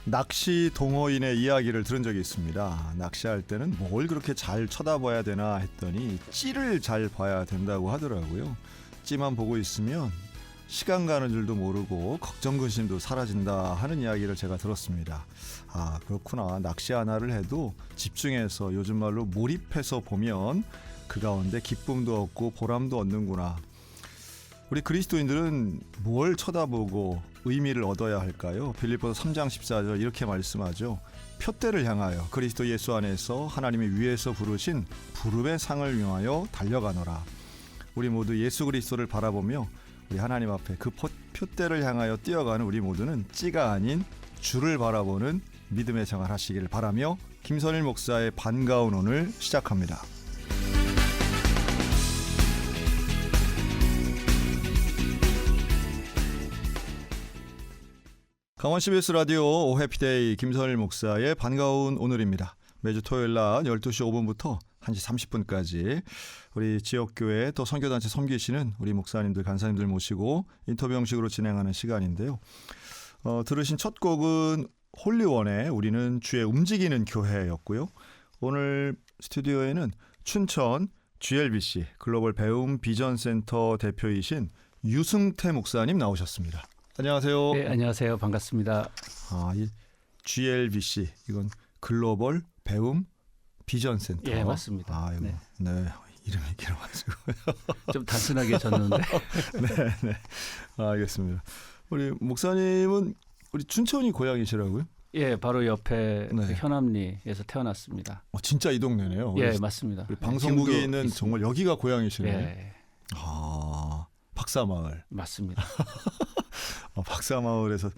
낚시 동호인의 이야기를 들은 적이 있습니다. 낚시할 때는 뭘 그렇게 잘 쳐다봐야 되나 했더니 찌를 잘 봐야 된다고 하더라고요. 찌만 보고 있으면 시간 가는 줄도 모르고 걱정 근심도 사라진다 하는 이야기를 제가 들었습니다. 아, 그렇구나. 낚시 하나를 해도 집중해서, 요즘 말로 몰입해서 보면 그 가운데 기쁨도 얻고 보람도 얻는구나. 우리 그리스도인들은 뭘 쳐다보고 의미를 얻어야 할까요? 빌립보서 3장 14절 이렇게 말씀하죠. 표대를 향하여 그리스도 예수 안에서 하나님이 위에서 부르신 부름의 상을 위하여 달려가노라. 우리 모두 예수 그리스도를 바라보며 우리 하나님 앞에 그 표대를 향하여 뛰어가는 우리 모두는 찌가 아닌 주를 바라보는 믿음의 생활 하시기를 바라며 김선일 목사의 반가운 오늘 시작합니다. 강원 CBS 라디오 오해피데이 김선일 목사의 반가운 오늘입니다. 매주 토요일 낮 12시 5분부터 1시 30분까지 우리 지역교회 또 선교단체 섬기시는 우리 목사님들 간사님들 모시고 인터뷰 형식으로 진행하는 시간인데요. 들으신 첫 곡은 홀리원의 우리는 주의 움직이는 교회였고요. 오늘 스튜디오에는 춘천 GLBC 글로벌 배움 비전센터 대표이신 유승태 목사님 나오셨습니다. 안녕하세요. 네, 안녕하세요. 반갑습니다. 이 GLBC 이건 글로벌 배움 비전센터. 예, 맞습니다. 이거, 네, 이름이 길어가지고 좀 단순하게 졌는데. 네. 알겠습니다. 우리 목사님은 우리 춘천이 고향이시라고요? 예, 바로 옆에 그 현암리에서 태어났습니다. 진짜 이 동네네요. 예, 맞습니다. 우리 방송국에 있는 있습니다. 정말 여기가 고향이시네요. 예. 박사마을. 맞습니다. 박사마을에서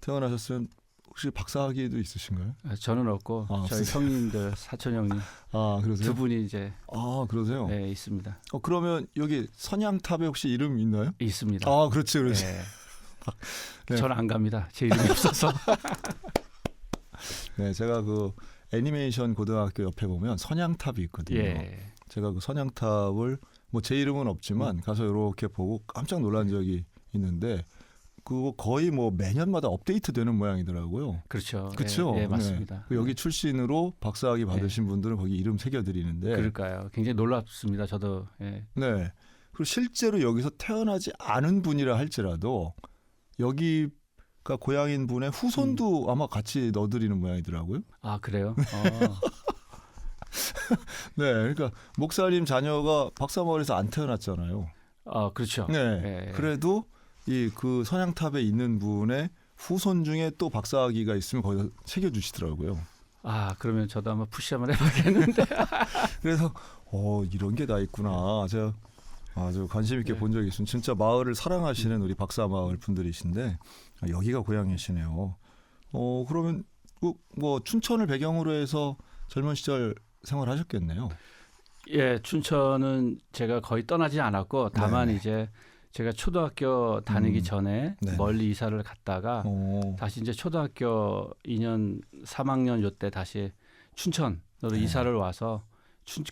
태어나셨으면 혹시 박사학위도 있으신가요? 저는 없고 저희 형님들 사촌 형님 그러세요? 두 분이 이제 그러세요? 네, 있습니다. 그러면 여기 선양탑에 혹시 이름 있나요? 있습니다. 그렇지. 예. 네. 저는 안 갑니다. 제 이름이 없어서. 네, 제가 그 애니메이션 고등학교 옆에 보면 선양탑이 있거든요. 예. 제가 그 선양탑을 제 이름은 없지만 가서 이렇게 보고 깜짝 놀란 적이 있는데 그거 거의 매년마다 업데이트되는 모양이더라고요. 그렇죠. 그렇죠. 예, 맞습니다. 네. 여기 출신으로 박사학위 받으신 분들은 거기 이름 새겨드리는데. 그럴까요? 굉장히 놀랍습니다. 저도. 예. 네. 그리고 실제로 여기서 태어나지 않은 분이라 할지라도 여기가 고향인 분의 후손도 아마 같이 넣어드리는 모양이더라고요. 그래요? 네, 그러니까 목사님 자녀가 박사마을에서 안 태어났잖아요. 그렇죠. 네, 예. 그래도 그 선양탑에 있는 분의 후손 중에 또 박사학위가 있으면 거기다 새겨주시더라고요. 그러면 저도 한번 푸시 한번 해봐야겠는데. 그래서 이런 게 다 있구나. 제가 아주 관심 있게 본 적이 있습니다. 진짜 마을을 사랑하시는 우리 박사마을 분들이신데 여기가 고향이시네요. 그러면 춘천을 배경으로 해서 젊은 시절 생활하셨겠네요. 예, 춘천은 제가 거의 떠나지 않았고 다만 네네. 이제 제가 초등학교 다니기 전에 네네. 멀리 이사를 갔다가 다시 이제 초등학교 2년 3학년 요때 다시 춘천으로 이사를 와서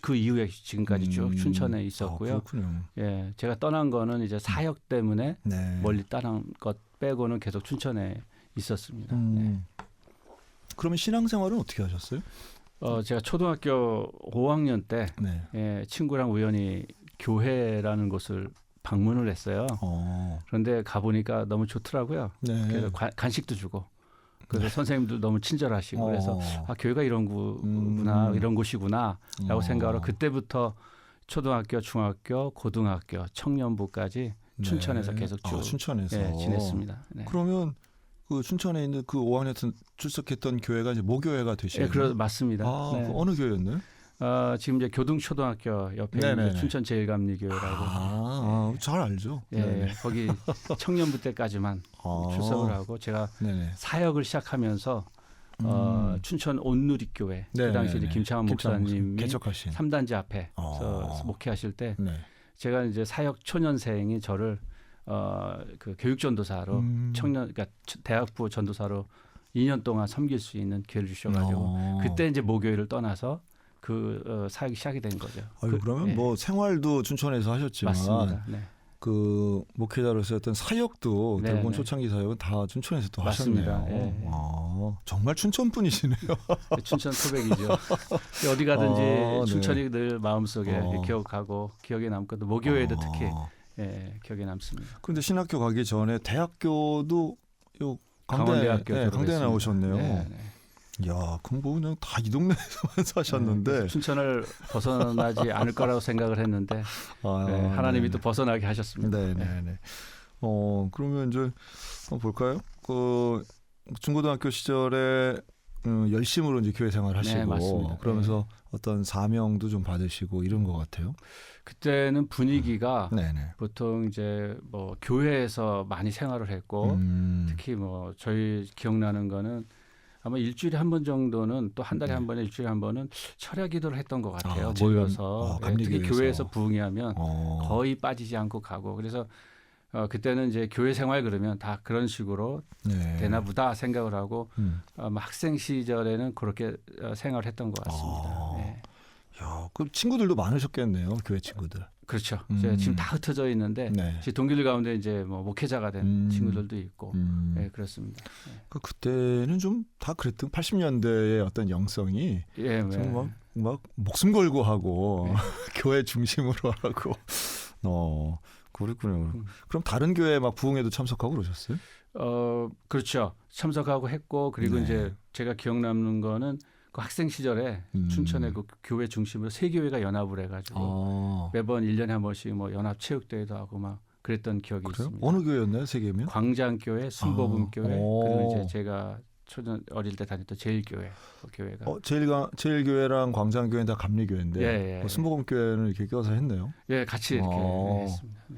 그 이후에 지금까지 쭉 춘천에 있었고요. 그렇군요. 예, 제가 떠난 거는 이제 사역 때문에 네. 멀리 떠난 것 빼고는 계속 춘천에 있었습니다. 네. 그러면 신앙생활은 어떻게 하셨어요? 제가 초등학교 5학년 때 친구랑 우연히 교회라는 곳을 방문을 했어요. 그런데 가보니까 너무 좋더라고요. 네. 그래서 간식도 주고 그래서 선생님도 너무 친절하시고 그래서 교회가 이런 구나 이런 곳이구나 라고 생각하고 그때부터 초등학교, 중학교, 고등학교, 청년부까지 춘천에서 계속 쭉 춘천에서 지냈습니다. 네. 그러면 그 춘천에 있는 그 5학년 출석했던 교회가 이제 모교회가 되시네요. 맞습니다. 네. 어느 교회였나요? 지금 이제 교등초등학교 옆에 있는 춘천 제일감리교회라고. 잘 알죠. 예, 거기 청년부 때까지만 출석을 하고 제가 사역을 시작하면서 춘천 온누리교회 그 당시 이제 김창환 목사님이 개척하신 3단지 앞에 목회하실 때 제가 이제 사역 초년생이 저를 그 교육 전도사로 청년 그러니까 대학부 전도사로 2년 동안 섬길 수 있는 기회를 주셔가지고 그때 이제 모교회를 떠나서 그 사역이 시작이 된 거죠. 그러면 예. 뭐 생활도 춘천에서 하셨지만 맞습니다. 네. 그 목회자로서 어떤 사역도 네, 결국은 네. 초창기 사역은 다 춘천에서 또 맞습니다. 하셨네요. 예. 정말 춘천 분이시네요. 춘천 토백이죠. 어디 가든지 네. 춘천이 늘 마음속에 기억하고 기억에 남고 또 모교회도 특히 기억에 남습니다. 그런데 신학교 가기 전에 대학교도 요 강원대학교 강대 나오셨네요. 네, 네. 야, 그럼 뭐 그냥 다 이 동네에서만 사셨는데 춘천을 벗어나지 않을 거라고 생각을 했는데 하나님이 또 벗어나게 하셨습니다. 네. 그러면 이제 한번 볼까요? 그 중고등학교 시절에 열심으로 이제 교회 생활하시고 맞습니다. 그러면서 어떤 사명도 좀 받으시고 이런 것 같아요. 그때는 분위기가 네네. 보통 이제 뭐 교회에서 많이 생활을 했고 특히 뭐 저희 기억나는 거는 아마 일주일에 한 번 정도는 또 한 달에 한 번에 일주일에 한 번은 철야 기도를 했던 것 같아요. 모여서 특히 교회에서 부흥회하면 거의 빠지지 않고 가고 그래서 그때는 이제 교회 생활 그러면 다 그런 식으로 되나 보다 생각을 하고 아마 학생 시절에는 그렇게 생활했던 것 같습니다. 네. 야, 그 친구들도 많으셨겠네요, 교회 친구들. 그렇죠. 이제 지금 다 흩어져 있는데 동기들 가운데 이제 뭐 목회자가 된 친구들도 있고, 네, 그렇습니다. 그때는 좀 다 그랬던 80년대의 어떤 영성이 막 목숨 걸고 하고 교회 중심으로 하고, 그랬군요. 그럼 다른 교회 막 부흥회도 참석하고 그러셨어요? 그렇죠. 참석하고 했고 그리고 이제 제가 기억 남는 거는. 그 학생 시절에 춘천의 그 교회 중심으로 세 교회가 연합을 해가지고 매번 1년에 한 번씩 뭐 연합 체육대회도 하고 막 그랬던 기억이 있습니다. 어느 교회였나요? 세 개면? 광장교회, 순복음교회 그리고 이제 제가 초등 어릴 때 다녔던 제일교회 그 교회가. 제일교회랑 광장교회는 다 감리교회인데 순복음교회는 이렇게 껴서 했네요. 예, 같이 이렇게 했습니다. 네.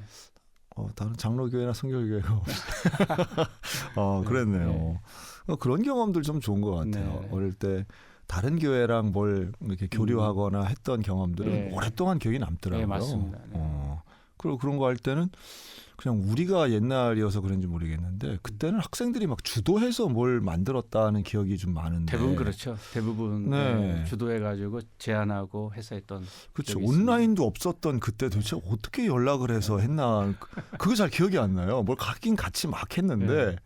다른 장로교회나 성결교회가 그랬네요. 그런 경험들 좀 좋은 것 같아요. 어릴 때 다른 교회랑 뭘 이렇게 교류하거나 했던 경험들은 오랫동안 기억이 남더라고요. 네, 맞습니다. 그리고 그런 거 할 때는 그냥 우리가 옛날이어서 그런지 모르겠는데 그때는 학생들이 막 주도해서 뭘 만들었다는 기억이 좀 많은데 대부분 그렇죠. 대부분 주도해가지고 제안하고 해서 했던. 그렇죠. 온라인도 없었던 그때 도대체 어떻게 연락을 해서 했나 그거 잘 기억이 안 나요. 뭘 가긴 같이 막 했는데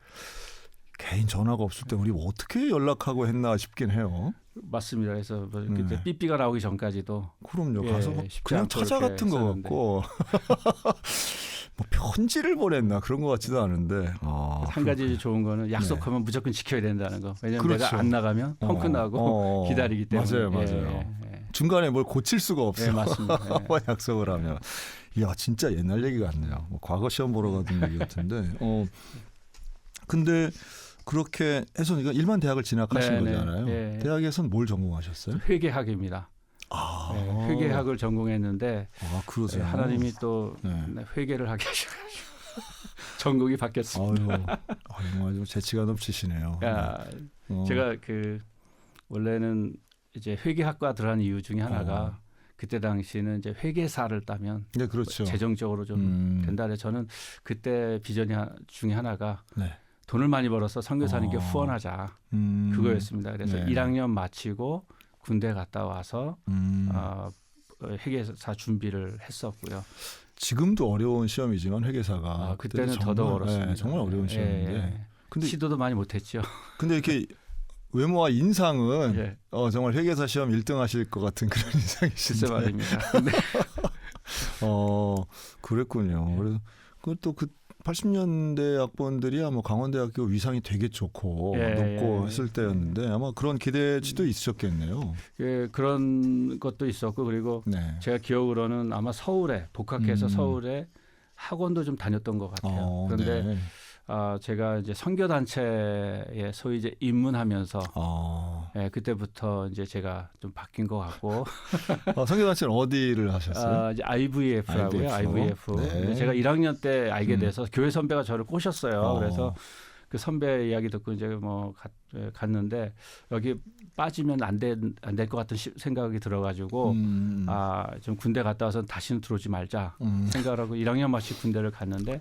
개인 전화가 없을 때 우리 어떻게 연락하고 했나 싶긴 해요. 맞습니다. 그래서 그때 삐삐가 나오기 전까지도 그럼요. 가서 그냥 찾아 같은 거 같고 뭐 편지를 보냈나 그런 것 같지도 않은데 한 가지 좋은 거는 약속하면 무조건 지켜야 된다는 거. 왜냐하면 내가 안 나가면 펑크 나고 기다리기 때문에. 맞아요. 중간에 뭘 고칠 수가 없어요. 맞습니다. 한번 약속을 하면. 이야 진짜 옛날 얘기 같네요. 뭐 과거 시험 보러 가던 얘기 같은데. 근데 그렇게 해서 일반 대학을 진학하신 거잖아요. 대학에서는 뭘 전공하셨어요? 회계학입니다. 회계학을 전공했는데 그러세요. 하나님이 또 회계를 하게 하셔가지고 전공이 바뀌었습니다. 정말 재치가 넘치시네요. 제가 그 원래는 이제 회계학과 들어간 이유 중에 하나가 그때 당시는 이제 회계사를 따면 그렇죠. 재정적으로 좀 된다. 그래서 저는 그때 비전이 중에 하나가 돈을 많이 벌어서 선교사님께 후원하자 그거였습니다. 그래서 1학년 마치고 군대 갔다 와서 회계사 준비를 했었고요. 지금도 어려운 시험이지만 회계사가 그때는 더더욱 어렵습니다. 정말 어려운 시험인데 근데 시도도 많이 못했죠. 근데 이렇게 외모와 인상은 정말 회계사 시험 1등 하실 것 같은 그런 인상이신데. 글쎄 말입니다. 그랬군요. 그래서 그것도 그 80년대 학번들이 아마 강원대학교 위상이 되게 좋고 높고 했을 때였는데 아마 그런 기대치도 있으셨겠네요. 그런 것도 있었고 그리고 제가 기억으로는 아마 서울에 복학해서 서울에 학원도 좀 다녔던 것 같아요. 그런데 제가 이제 선교단체에 소위 이제 입문하면서 그때부터 이제 제가 좀 바뀐 것 같고. 선교단체는 어디를 하셨어요? 이제 IVF라고요. IVF. 제가 1학년 때 알게 돼서 교회 선배가 저를 꼬셨어요. 그래서 그 선배 이야기 듣고 이제 뭐 갔는데 여기 빠지면 안 될 것 같은 생각이 들어가지고 좀 군대 갔다 와서 다시는 들어오지 말자 생각을 하고 1학년 마치 군대를 갔는데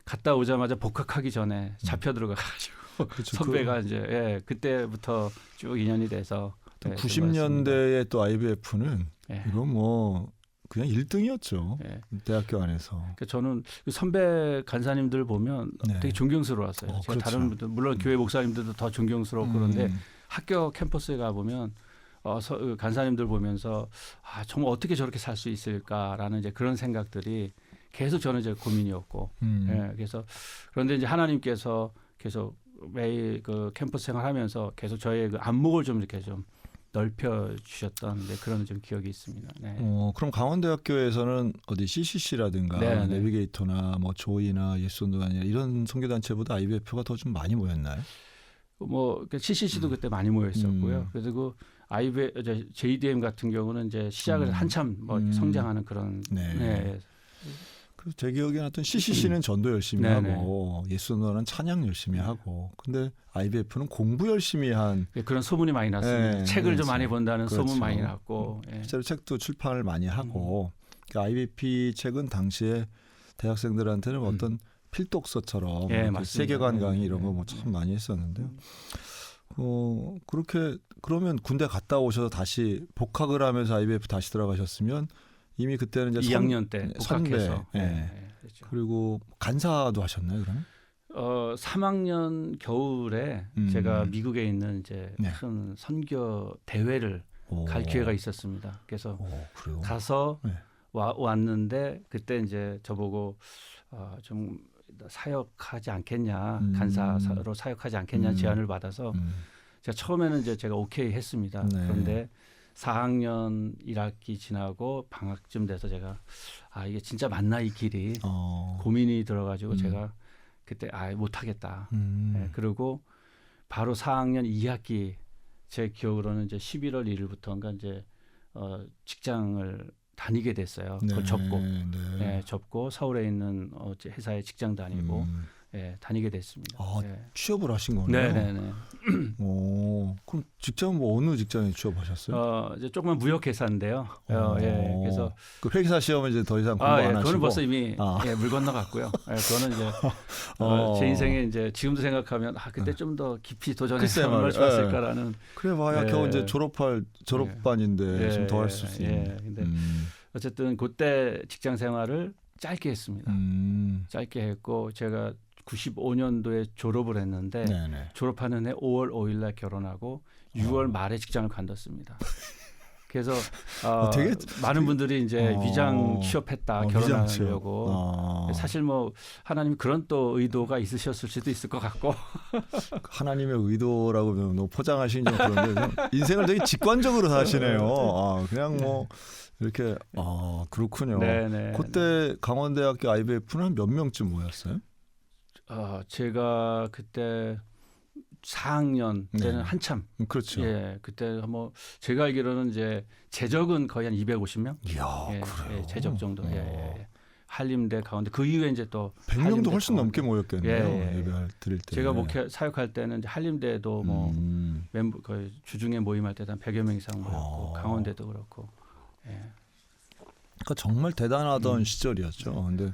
갔다 오자마자 복학하기 전에 잡혀 들어가가지고 그렇죠. 선배가 이제 그때부터 쭉 인연이 돼서 90년대에 또 IBF는 이건 뭐 그냥 1등이었죠. 대학교 안에서. 그러니까 저는 그 선배 간사님들 보면 되게 존경스러웠어요. 제가 그렇죠. 다른 분들 물론 교회 목사님들도 더 존경스럽고 그런데 학교 캠퍼스에 가 보면 간사님들 보면서 정말 어떻게 저렇게 살 수 있을까라는 이제 그런 생각들이 계속 저는 이제 고민이었고 그래서 그런데 이제 하나님께서 계속 매일 그 캠퍼스 생활하면서 계속 저의 그 안목을 좀 이렇게 좀 넓혀 주셨던 그런 좀 기억이 있습니다. 네. 그럼 강원대학교에서는 어디 CCC라든가 내비게이터나 뭐 조이나 예수원도단이나 이런 선교단체보다 IBF가 더 좀 많이 모였나요? 뭐 CCC도 그때 많이 모여 있었고요. 그리고 JDM 같은 경우는 이제 시작을 한참 뭐 성장하는 그런. 제 기억에는 어떤 CCC는 전도 열심히 하고 예수원도단은 찬양 열심히 하고 근데 IBF는 공부 열심히 한 그런 소문이 많이 났습니다. 책을 좀 많이 본다는 소문 많이 났고 실제로 책도 출판을 많이 하고 IBP 책은 당시에 대학생들한테는 어떤 필독서처럼 세계관 강의 이런 거 뭐 참 많이 했었는데요. 그렇게 그러면 군대 갔다 오셔서 다시 복학을 하면서 IBF 다시 들어가셨으면 이미 그때는 이제 2학년 때 복학해서 그렇죠. 그리고 간사도 하셨나요, 그러면? 3학년 겨울에 제가 미국에 있는 이제 큰 선교 대회를 갈 기회가 있었습니다. 그래서 가서 왔는데 그때 이제 저보고 좀 사역하지 않겠냐, 간사로 사역하지 않겠냐 제안을 받아서 제가 처음에는 이제 제가 오케이 했습니다. 그런데 4학년 1학기 지나고 방학쯤 돼서 제가 이게 진짜 맞나 이 길이 고민이 들어가지고 제가 그때 못하겠다. 그리고 바로 4학년 2학기 제 기억으로는 이제 11월 1일부터인가 이제 직장을 다니게 됐어요. 그걸 접고 접고 서울에 있는 회사에 직장 다니고 다니게 됐습니다. 취업을 하신 거네요. 네네네. 그럼 직장은 뭐 어느 직장에 취업하셨어요? 이제 조그만 무역회사인데요. 그래서 그 회계사 시험은 이제 더 이상 공부 안 하시고. 그거는 벌써 이미 물 건너갔고요. 그거는 이제 제 인생에 이제 지금도 생각하면 그때 좀 더 깊이 도전해서 얼마나 좋았을까라는. 그래 봐야 겨우 이제 졸업반인데 좀 더 할 수 있어요. 근데 어쨌든 그때 직장 생활을 짧게 했습니다. 짧게 했고 제가 95년도에 졸업을 했는데 졸업하는 해 5월 5일 날 결혼하고 6월 말에 직장을 관뒀습니다. 그래서 되게 많은 분들이 이제 위장 취업했다 결혼하려고 사실 뭐 하나님이 그런 또 의도가 있으셨을 수도 있을 것 같고 하나님의 의도라고 너무 포장하시긴 좀 그런데 인생을 되게 직관적으로 사시네요. 그냥 뭐 이렇게 그렇군요. 그때 강원대학교 IBF는 한 몇 명쯤 모였어요? 제가 그때 4학년 때는 한참. 그렇죠. 그때 뭐 제가 알기로는 이제 제적은 거의 한 250명. 이야, 그래요. 제적 정도. 한림대 가운데 그 이후에 이제 또 100명도 훨씬 넘게 모였겠네요. 예배할 드릴 때. 제가 사역할 때는 이제 한림대도 뭐 멤버 거의 주중에 모임할 때도 한 100여 명 이상 모였고 강원대도 그렇고. 그러니까 정말 대단하던 시절이었죠. 근데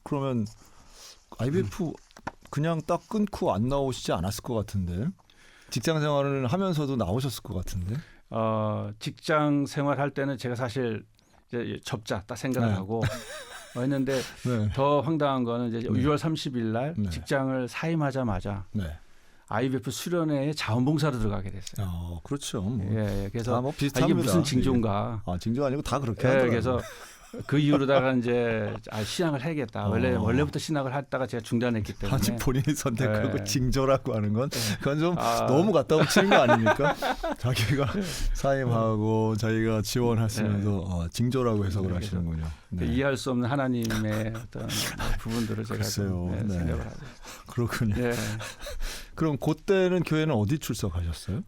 그러면 IBF 그냥 딱 끊고 안 나오시지 않았을 것 같은데 직장 생활을 하면서도 나오셨을 것 같은데. 직장 생활할 때는 제가 사실 이제 접자 딱 생각을 하고 했는데 더 황당한 거는 이제 6월 30일 날 직장을 사임하자마자 IBF 수련회에 자원봉사로 들어가게 됐어요. 그렇죠. 그래서 뭐 비슷합니다. 이게 무슨 징조인가? 징조 아니고 다 그렇게 하더라고요. 그래서 그 이후로다가 이제 신앙을 해야겠다. 원래부터 신앙을 했다가 제가 중단했기 때문에. 아직 본인이 선택하고 징조라고 하는 건 그건 좀 너무 갖다 붙이는 거 아닙니까? 자기가 사임하고 자기가 지원하시면서 징조라고 해석을 하시는군요. 이해할 수 없는 하나님의 어떤 부분들을 제가 생각을 하고. 그렇군요. 그럼 그때는 교회는 어디 출석하셨어요?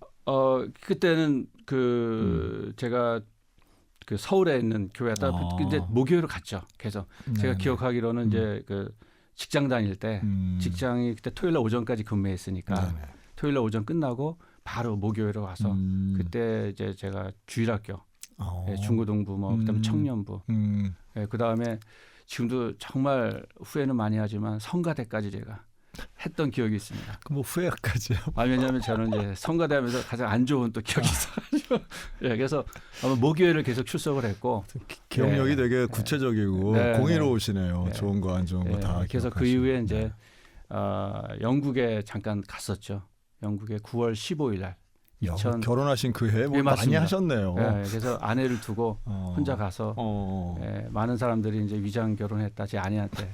그때는 제가 그 서울에 있는 교회다 이제 모교회로 갔죠. 그래서 제가 기억하기로는 이제 그 직장 다닐 때 직장이 그때 토요일 날 오전까지 근무했으니까 토요일 날 오전 끝나고 바로 모교회로 와서 그때 이제 제가 주일학교 중고등부 뭐 그다음에 청년부 그다음에 지금도 정말 후회는 많이 하지만 성가대까지 제가 했던 기억이 있습니다. 뭐 후회까지요? 왜냐하면 저는 이제 성가대하면서 가장 안 좋은 또 기억이 있어가지고 예, 그래서 아마 모교회를 계속 출석을 했고 기억력이 네. 되게 구체적이고 네. 공의로우시네요. 네. 좋은 거 안 좋은 거 다. 그래서 그 이후에 이제 영국에 잠깐 갔었죠. 영국에 9월 15일 날. 결혼하신 그 해에 뭐 예, 많이 맞습니다. 하셨네요. 네, 그래서 아내를 두고 혼자 가서 많은 사람들이 이제 위장 결혼했다 제 아내한테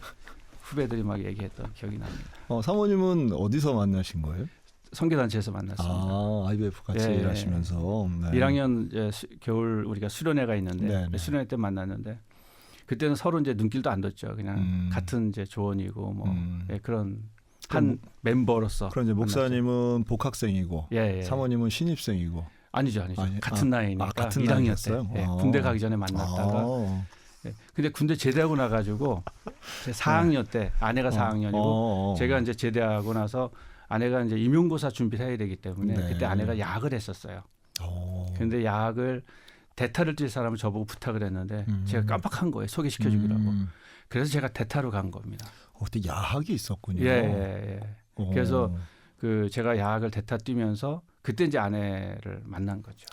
후배들이 막 얘기했던 기억이 납니다. 사모님은 어디서 만나신 거예요? 선교단체에서 만났습니다. IBF 같이 예, 일하시면서. 네. 1학년 이제 겨울 우리가 수련회가 있는데 네, 네. 수련회 때 만났는데 그때는 서로 이제 눈길도 안 뒀죠. 그냥 같은 이제 조원이고 뭐 그런 한 멤버로서. 그럼 이제 목사님은 복학생이고 예. 사모님은 신입생이고. 아니죠. 같은 나이니까 같은 1학년 때 나이였어요? 군대 가기 전에 만났다가 근데 군대 제대하고 나가지고 4학년 때 아내가 4학년이고 제가 이제 제대하고 나서 아내가 이제 임용고사 준비를 해야 되기 때문에 네. 그때 아내가 야학을 했었어요. 그런데 야학을 대타를 뛸 사람을 저보고 부탁을 했는데 제가 깜빡한 거예요. 소개시켜주기라고. 그래서 제가 대타로 간 겁니다. 그때 야학이 있었군요. 예. 그래서 그 제가 야학을 대타 뛰면서 그때 이제 아내를 만난 거죠.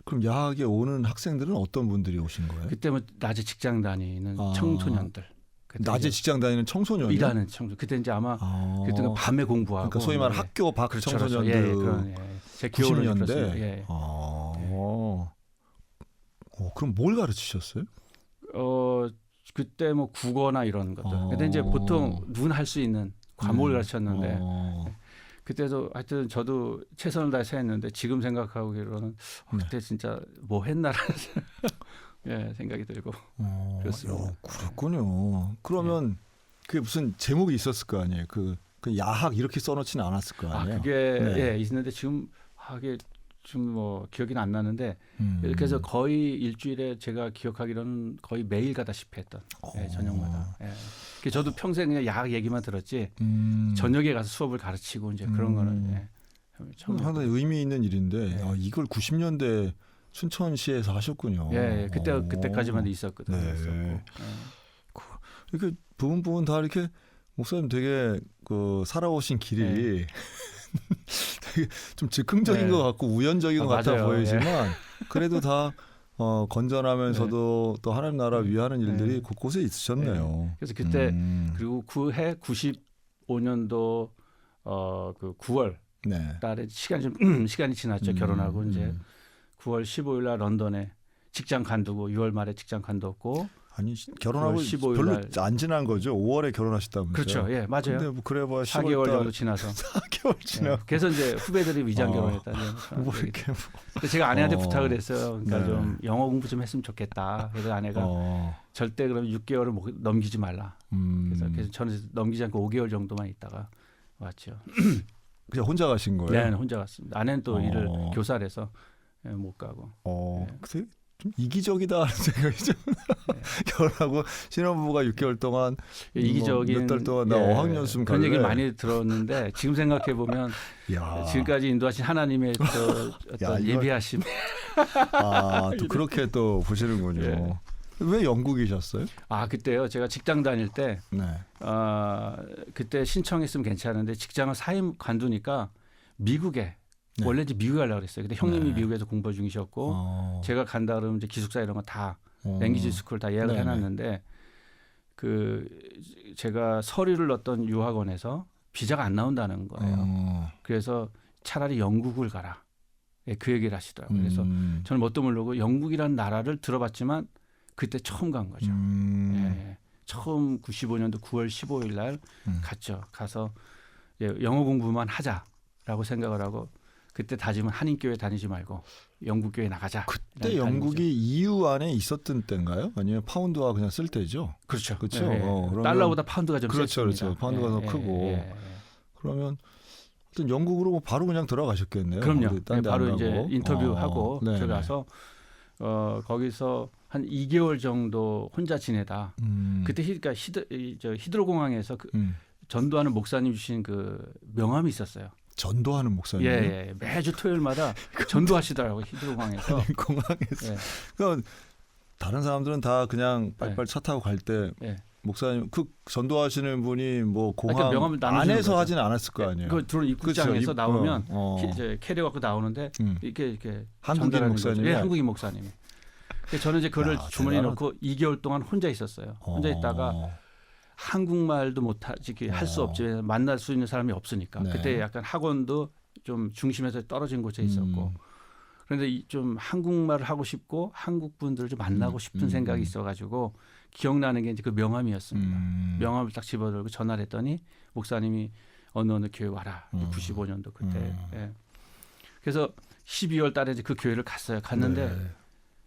그럼 야학에 오는 학생들은 어떤 분들이 오신 거예요? 그때 뭐 낮에 직장 다니는 청소년들. 낮에 직장 다니는 청소년이 일하는 청소년. 그때 이제 아마 그때는 밤에 공부하고. 그러니까 소위 말하는 학교 밖 청소년들. 그렇죠. 제 기억으로 90년대. 그럼 뭘 가르치셨어요? 그때 뭐 국어나 이런 것들. 근데 이제 보통 눈 할 수 있는 과목을 가르쳤는데 그때도 하여튼 저도 최선을 다해서 했는데 지금 생각하기로는 그때 진짜 뭐 했나라는 생각이 들고 그렇습니다. 그렇군요. 그러면 그게 무슨 제목이 있었을 거 아니에요? 그 야학 이렇게 써놓지는 않았을 거 아니에요? 그게 있는데 지금 하게 좀 뭐 기억이 안 나는데 그래서 거의 일주일에 제가 기억하기로는 거의 매일 가다시피 했던 저녁마다. 저도 평생 그냥 야학 얘기만 들었지 저녁에 가서 수업을 가르치고 이제 그런 거는 상당히 의미 있는 일인데 이걸 90년대 춘천시에서 하셨군요. 그때까지만 있었거든요. 이렇게 부분 다 이렇게 목사님 되게 그 살아오신 길이 되게 좀 즉흥적인 것 같고 우연적인 것 같아 맞아요. 보이지만 그래도 다 건전하면서도 또 하나님 나라 위하는 일들이 곳곳에 있으셨네요. 그래서 그때 그리고 그 해 95년도 그 9월 달에 시간이 지났죠. 결혼하고 이제 9월 15일 날 런던에 직장 간두고 6월 말에 직장 간뒀고 아니 결혼하고 별로 안 지난 거죠. 5월에 결혼하셨다면서요. 그렇죠. 예, 맞아요. 근데 뭐 그래 봐 4개월 정도 지나서 4개월 지나. 그래서 이제 후배들이 위장 결혼했다는. 뭐 이렇게. 근데 제가 아내한테 부탁을 했어요. 그러니까 좀 영어 공부 좀 했으면 좋겠다. 그래서 아내가 절대 그럼 6개월을 넘기지 말라. 그래서 저는 넘기지 않고 5개월 정도만 있다가 왔죠. 그냥 혼자 가신 거예요? 네, 혼자 갔습니다. 아내는 또 일을 교사라서 못 가고. 근데 좀 이기적이다 하는 생각이 좀 결혼하고 신혼부부가 6개월 동안 이기적인 몇 달 동안 나 어학연수ም 그런 갈래. 얘기 많이 들었는데 지금 생각해 보면 지금까지 인도하신 하나님의 어떤 예비하심. 또 그렇게 또 보시는군요. 왜 영국이셨어요? 그때요. 제가 직장 다닐 때 그때 신청했으면 괜찮은데 직장을 사임 관두니까 미국에 원래 이제 미국에 가려고 그랬어요. 근데 형님이 미국에서 공부 중이셨고 제가 간다 그러면 이제 기숙사 이런 거 다 랭귀지 스쿨 다 예약을 해놨는데 제가 서류를 넣었던 유학원에서 비자가 안 나온다는 거예요. 그래서 차라리 영국을 가라. 그 얘기를 하시더라고요. 그래서 저는 뭣도 모르고 영국이라는 나라를 들어봤지만 그때 처음 간 거죠. 처음 95년도 9월 15일 날 갔죠. 가서 영어 공부만 하자라고 생각을 하고 그때 다짐은 한인교회 다니지 말고 영국교회 나가자. 그때 영국이 EU 안에 있었던 때인가요? 아니면 파운드와 그냥 쓸 때죠? 그렇죠. 달러보다 파운드가 좀 그렇죠. 파운드가 더 크고. 그러면 어떤 영국으로 바로 그냥 들어가셨겠네요. 그럼요. 바로 이제 인터뷰하고 들어가서 거기서 한 2개월 정도 혼자 지내다. 그때 그러니까 히드로 공항에서 전도하는 목사님 주신 그 명함이 있었어요. 전도하는 목사님. 매주 토요일마다 전도하시더라고요. 히드로 공항에서. 공항에서. 그러니까 다른 사람들은 다 그냥 빨리빨리 차 타고 갈 때 네. 목사님 그 전도하시는 분이 뭐 공항 그러니까 명함을 나눠주는 안에서 거죠. 하지는 않았을 거 아니에요. 그 들어온 입구장에서 그렇죠. 나오면 이제 이제 캐리어 갖고 나오는데 이렇게 한국인 전달하는 목사님이? 거죠. 예, 한국인 목사님이. 그래서 저는 이제 그를 야, 주머니에 대단하다. 넣고 2개월 동안 혼자 있었어요. 혼자 있다가 한국말도 못하지 할 수 없지. 만날 수 있는 사람이 없으니까. 네. 그때 약간 학원도 좀 중심에서 떨어진 곳에 있었고. 그런데 좀 한국말을 하고 싶고 한국 분들을 좀 만나고 싶은 생각이 있어가지고 기억나는 게 이제 그 명함이었습니다. 명함을 딱 집어들고 전화를 했더니 목사님이 어느 교회 와라. 95년도 그때. 예. 그래서 12월 달에 이제 그 교회를 갔어요. 갔는데 네.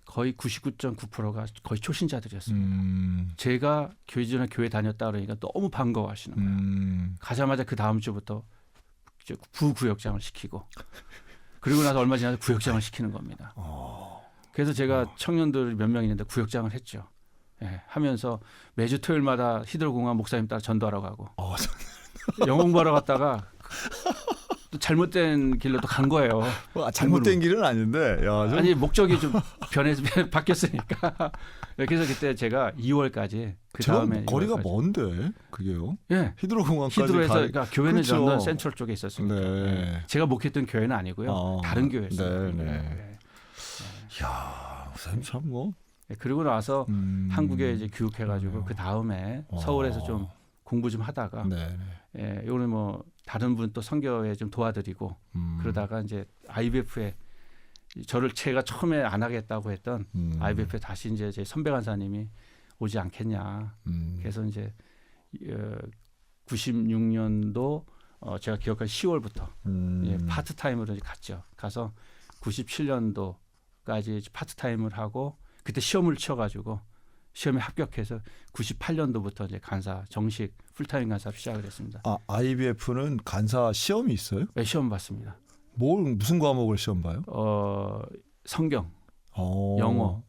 거의 99.9%가 거의 초신자들이었습니다. 제가 교회 다녔다 그러니까 너무 반가워하시는 거예요. 가자마자 그 다음 주부터 이제 부구역장을 시키고 그리고 나서 얼마 지나서 구역장을 시키는 겁니다. 그래서 제가 청년들 몇 명 있는데 구역장을 했죠. 예, 하면서 매주 토요일마다 히드로공항 목사님 따라 전도하러 가고 영어 공부하러 갔다가 또 잘못된 길로 또 간 거예요. 잘못된 길은 아닌데. 야, 좀... 아니 목적이 좀 바뀌었으니까. 그래서 그때 제가 2월까지 그 다음에 거리가 먼데 그게요? 예, 히드로공항까지 히드로에서 그러니까 교회는 그렇죠. 런던 센트럴 쪽에 있었으니까. 네. 제가 목회했던 교회는 아니고요. 다른 교회였어요. 네. 야, 목사님 참 뭐. 그리고 나서 한국에 이제 교육해가지고 그 다음에 서울에서 좀 공부 좀 하다가 예, 요거는 뭐 다른 분 또 선교에 좀 도와드리고 그러다가 이제 IBF에 저를 제가 처음에 안 하겠다고 했던 IBF에 다시 이제 제 선배 간사님이 오지 않겠냐. 그래서 이제 96년도 제가 기억한 10월부터 예, 파트타임으로 이제 갔죠. 가서 97년도까지 파트타임을 하고 그때 시험을 쳐가지고 시험에 합격해서 98년도부터 이제 간사 정식 풀타임 간사로 시작을 했습니다. 아, IBF는 간사 시험이 있어요? 네, 시험 봤습니다. 무슨 과목을 시험 봐요? 성경, 영어,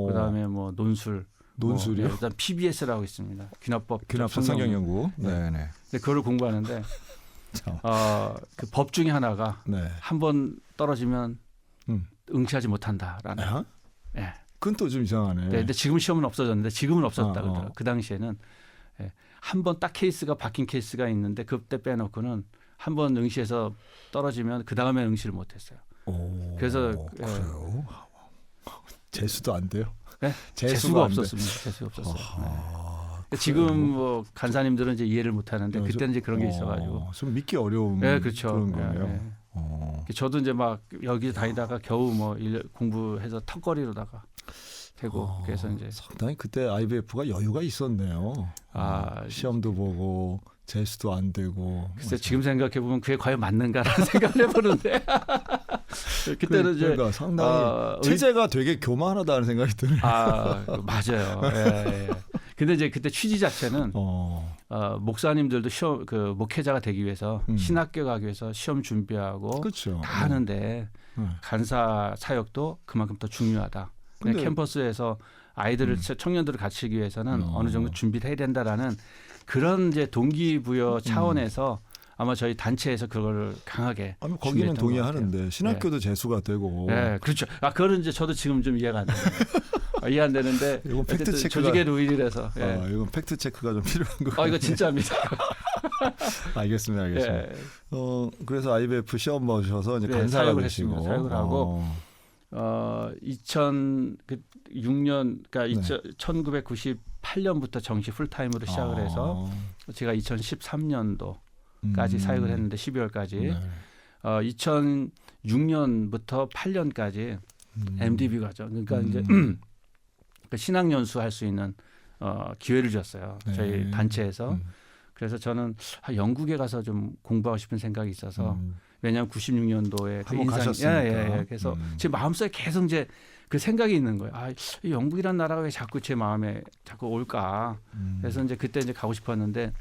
그다음에 뭐 논술이요? 네, 그다음 PBS라고 있습니다. 귀납법 성경 연구. 네. 네. 그거를 공부하는데 그 법 중에 하나가 한 번 떨어지면 응시하지 못한다라는. 네. 그건 또 좀 이상하네. 네, 근데 지금 시험은 없어졌는데 지금은 없었다 그러더라고요. 그 당시에는 한 번 딱 케이스가 박힌 케이스가 있는데 그때 빼놓고는 한 번 응시에서 떨어지면 그 다음에 응시를 못했어요. 그래서 그래요? 재수도 안 돼요? 네? 재수가 없었습니다. 재수가 없었어요. 네. 지금 뭐 간사님들은 이제 이해를 못하는데 그때는 이제 그런 게 있어가지고 좀 믿기 어려운 그렇죠. 그런 거예요. 저도 이제 막 여기 다니다가 겨우 뭐 공부해서 턱걸이로다가 되고 그래서 이제 상당히 그때 IBF가 여유가 있었네요. 시험도 보고 재수도 안 되고. 글쎄 지금 생각해 보면 그게 과연 맞는가라는 생각을 해보는데 그때는 이제 그러니까 상당히 체제가 되게 교만하다는 생각이 드네요. 맞아요. 예. 근데 이제 그때 취지 자체는 목사님들도 시험 목회자가 되기 위해서 신학교 가기 위해서 시험 준비하고 그렇죠. 다 하는데 간사 사역도 그만큼 더 중요하다. 근데 캠퍼스에서 아이들을 청년들을 가르치기 위해서는 어느 정도 준비를 해야 된다라는 그런 이제 동기부여 차원에서 아마 저희 단체에서 그걸 강하게 거기는 동의하는데 신학교도 재수가 되고. 네, 그렇죠. 그거는 이제 저도 지금 좀 이해가 안 돼요. 이해 안 되는데 이건 팩트 체크가 조직의 루일이라서. 이건 팩트 체크가 좀 필요한 거. 이거 진짜입니다. 알겠습니다. 그래서 IBF 시험 보셔서 이제 간사가 되시고 사역을 하고 2006년 그러니까 1998년부터 정식 풀타임으로 시작을 해서 제가 2013년도까지 사역을 했는데 12월까지 2006년부터 8년까지 MDB 과정 그러니까 이제 그 신학연수 할 수 있는 기회를 줬어요. 저희 단체에서. 그래서 저는 영국에 가서 좀 공부하고 싶은 생각이 있어서 왜냐하면 96년도에 그 가셨으니까. 그래서 제 마음속에 계속 이제 그 생각이 있는 거예요. 이 영국이란 나라가 왜 자꾸 제 마음에 자꾸 올까? 그래서 이제 그때 이제 가고 싶었는데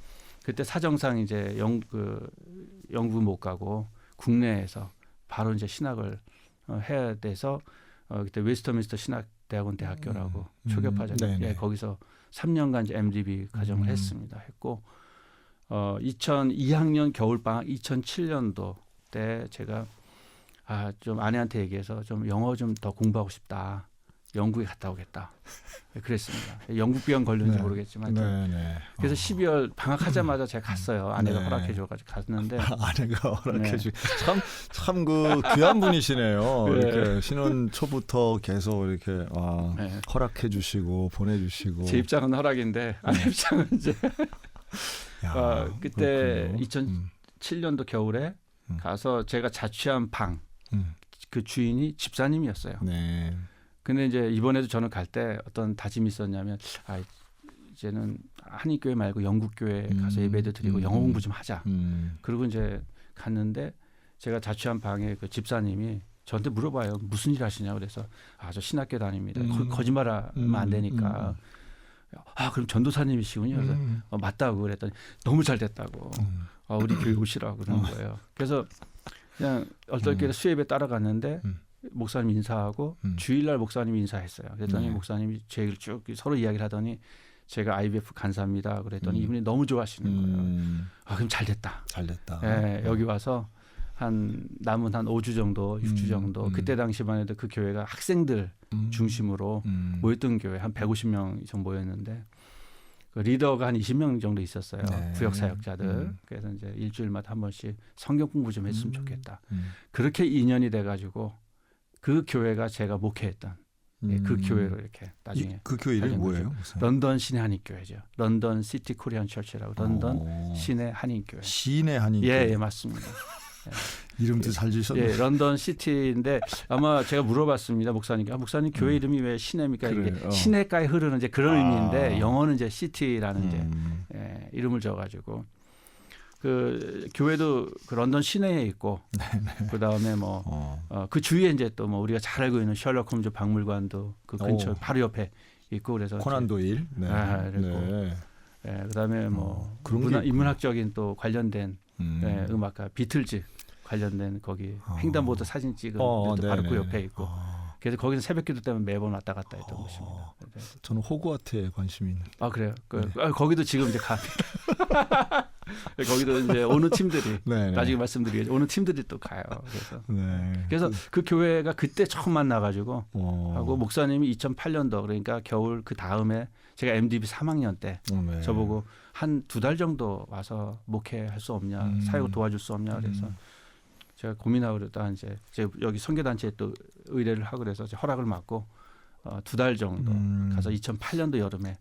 그때 사정상 이제 영국 못 가고 국내에서 바로 이제 신학을 해야 돼서 그때 웨스터민스터 신학대학원 대학교라고 초교파죠. 거기서 3년간 이제 MDB 과정을 했고 2002학년 겨울방학 2007년도 때 제가 좀 아내한테 얘기해서 좀 영어 좀 더 공부하고 싶다. 영국에 갔다 오겠다. 그랬습니다. 영국 비행 걸렸는지 네. 모르겠지만. 네. 그래서 12월 방학하자마자 제가 갔어요. 아내가 네. 허락해줘가지고 갔는데. 아내가 허락해주. 네. 참 그 귀한 분이시네요. 네. 이렇게 신혼 초부터 계속 이렇게 네. 허락해주시고 보내주시고. 제 입장은 허락인데 아내 입장은 이제 야, 그때 그렇군요. 2007년도 겨울에 가서 제가 자취한 방 그 주인이 집사님이었어요. 네. 근데 이제 이번에도 저는 갈 때 어떤 다짐이 있었냐면 이제는 한인교회 말고 영국교회 가서 예배도 드리고 영어 공부 좀 하자. 그리고 이제 갔는데 제가 자취한 방에 그 집사님이 저한테 물어봐요. 무슨 일 하시냐고 그래서 저 신학교 다닙니다. 거짓말하면 안 되니까. 그럼 전도사님이시군요. 그래서 맞다고 그랬더니 너무 잘 됐다고. 우리 교회 오시라고 그러는 거예요. 그래서 그냥 얼떨결에 수예배 따라갔는데 목사님 인사하고 주일날 목사님 인사했어요. 그랬더니 목사님이 제 얘기를 쭉 서로 이야기를 하더니 제가 IBF 간사입니다. 그랬더니 이분이 너무 좋아하시는 거예요. 그럼 잘 됐다. 잘 됐다. 네, 여기 와서 남은 한 5주 정도, 6주 정도. 그때 당시만 해도 그 교회가 학생들 중심으로 모였던 교회 한 150명 이상 모였는데 그 리더가 한 20명 정도 있었어요. 네. 구역 사역자들. 그래서 이제 일주일마다 한 번씩 성경 공부 좀 했으면 좋겠다. 그렇게 인연이 돼가지고 그 교회가 제가 목회했던 그 교회로 이렇게 나중에 그 교회 이름이 뭐예요? 거죠. 런던 시내 한인교회죠. 런던 시티 코리안 처치라고 런던 시내 한인교회. 시내 한인교회. 예, 맞습니다. 이름도 잘 지으셨네요. 예, 런던 시티인데 아마 제가 물어봤습니다. 목사님께. 목사님 교회 이름이 왜 시내입니까? 그래, 이게 시내가에 흐르는 이제 그런 의미인데 영어는 이제 시티라는 이제 이름을 줘가지고 그 교회도 그 런던 시내에 있고 그 다음에 그 주위에 이제 또 뭐 우리가 잘 알고 있는 셜록 홈즈 박물관도 그 근처 바로 옆에 있고 그래서 코난 도일. 네. 그다음에 그런 인문학적인 또 관련된 음악가 비틀즈 관련된 거기 횡단보도 사진 찍은 데도 바로 그 옆에 있고 그래서 거기서 새벽기도 때문에 매번 왔다 갔다 했던 곳입니다. 저는 호그와트에 관심이 있는. 그래요. 거기도 지금 이제 거기도 이제 오는 팀들이 나중에 말씀드리겠죠. 오는 팀들이 또 가요. 그래서 그 교회가 그때 처음 만나가지고 하고 목사님이 2008년도 그러니까 겨울 그 다음에 제가 MDB 3학년 때 저보고 한 2달 정도 와서 목회할 수 없냐, 사역을 도와줄 수 없냐 그래서 제가 고민하고 그러다 이제 여기 선교단체에 또 의뢰를 하고 그래서 허락을 받고 2달 정도 가서 2008년도 여름에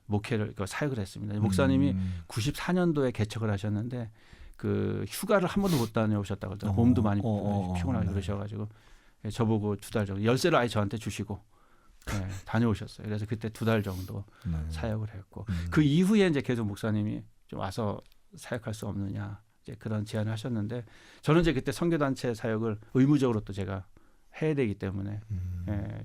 목회를 사역을 했습니다. 목사님이 94년도에 개척을 하셨는데 그 휴가를 한 번도 못 다녀오셨다고 그러더라고요. 몸도 많이 피곤하게 그러셔가지고 저보고 2달 정도 열쇠를 아예 저한테 주시고 다녀오셨어요. 그래서 그때 2달 정도 사역을 했고 그 이후에 이제 계속 목사님이 좀 와서 사역할 수 없느냐 이제 그런 제안을 하셨는데 저는 이제 그때 선교단체 사역을 의무적으로 또 제가 해야 되기 때문에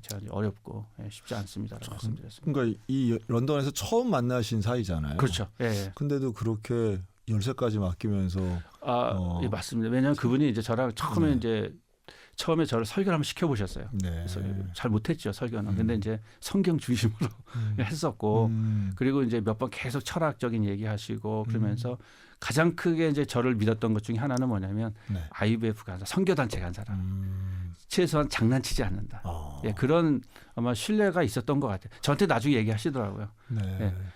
제가 어렵고 쉽지 않습니다라고 말씀드렸습니다. 그러니까 이 런던에서 처음 만나신 사이잖아요. 그렇죠. 근데도 그렇게 열쇠까지 맡기면서 예, 맞습니다. 왜냐하면 그분이 이제 저랑 처음에 저를 설교를 한번 시켜보셨어요. 그래서 잘 못했죠 설교는. 근데 이제 성경 중심으로 했었고 그리고 이제 몇 번 계속 철학적인 얘기하시고 그러면서 가장 크게 이제 저를 믿었던 것 중에 하나는 뭐냐면 IBF 간사, 선교단체 간사라. 최소한 장난치지 않는다. 그런 아마 신뢰가 있었던 것 같아요. 저한테 나중에 얘기하시더라고요.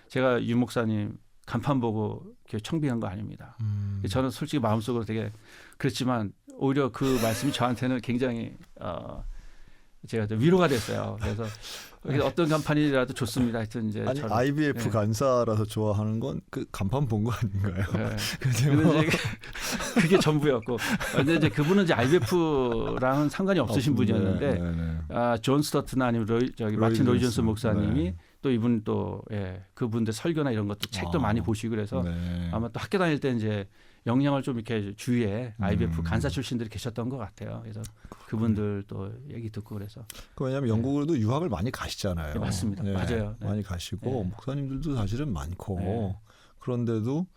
제가 유 목사님 간판 보고 청빙한 거 아닙니다. 저는 솔직히 마음속으로 되게 그렇지만 오히려 그 말씀이 저한테는 굉장히 제가 위로가 됐어요. 그래서 어떤 간판이라도 좋습니다. 하여튼 이제 아니 IBF 간사라서 좋아하는 건 그 간판 본 거 아닌가요? 근데 이제 그게 전부였고, 근데 이제 그분은 이제 IBF랑은 상관이 없으신 분이었는데, 존 스터트나 아니면 마틴 로이 존스 목사님이 또 이분 또 그분들 설교나 이런 것도 책도 많이 보시고 그래서 아마 또 학교 다닐 때 이제 영향을 좀 이렇게 주위에 IBF 간사 출신들이 계셨던 것 같아요. 그래서 그분들 또 얘기 듣고 그래서. 왜냐하면 영국으로도 유학을 많이 가시잖아요. 맞습니다. 맞아요. 많이 가시고 목사님들도 사실은 많고 그런데도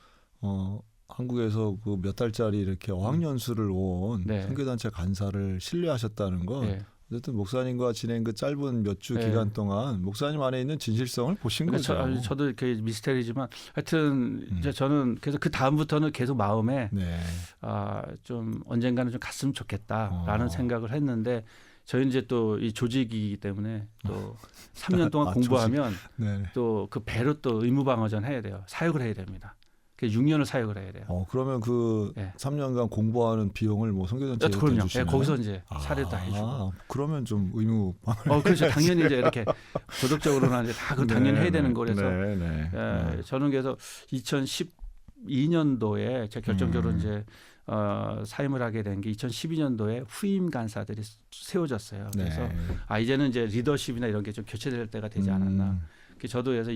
한국에서 그 몇 달짜리 이렇게 어학연수를 온 선교단체 간사를 신뢰하셨다는 건 어쨌든 목사님과 지낸 그 짧은 몇 주 기간 동안 목사님 안에 있는 진실성을 보신 거죠. 저도 이렇게 미스테리지만 하여튼 이제 저는 그래서 그 다음부터는 계속 마음에 좀 언젠가는 좀 갔으면 좋겠다라는 생각을 했는데 저희 이제 또 이 조직이기 때문에 또 3년 동안 공부하면 또 그 배로 또 의무방어전 해야 돼요. 사역을 해야 됩니다. 6년을 사역을 해야 돼요. 그러면 그 3년간 공부하는 비용을 뭐 선교단체에서 그럼요. 대주시나요? 거기서 이제 사례도 다 해주고. 그러면 좀 의무. 그렇죠. 당연히 이제 이렇게 도덕적으로는 이제 다 당연히 해야 되는 거라서. 저는 그래서 2012년도에 제가 결정적으로 이제 사임을 하게 된 게 2012년도에 후임 간사들이 세워졌어요. 그래서 이제는 이제 리더십이나 이런 게 좀 교체될 때가 되지 않았나. 저도 그래서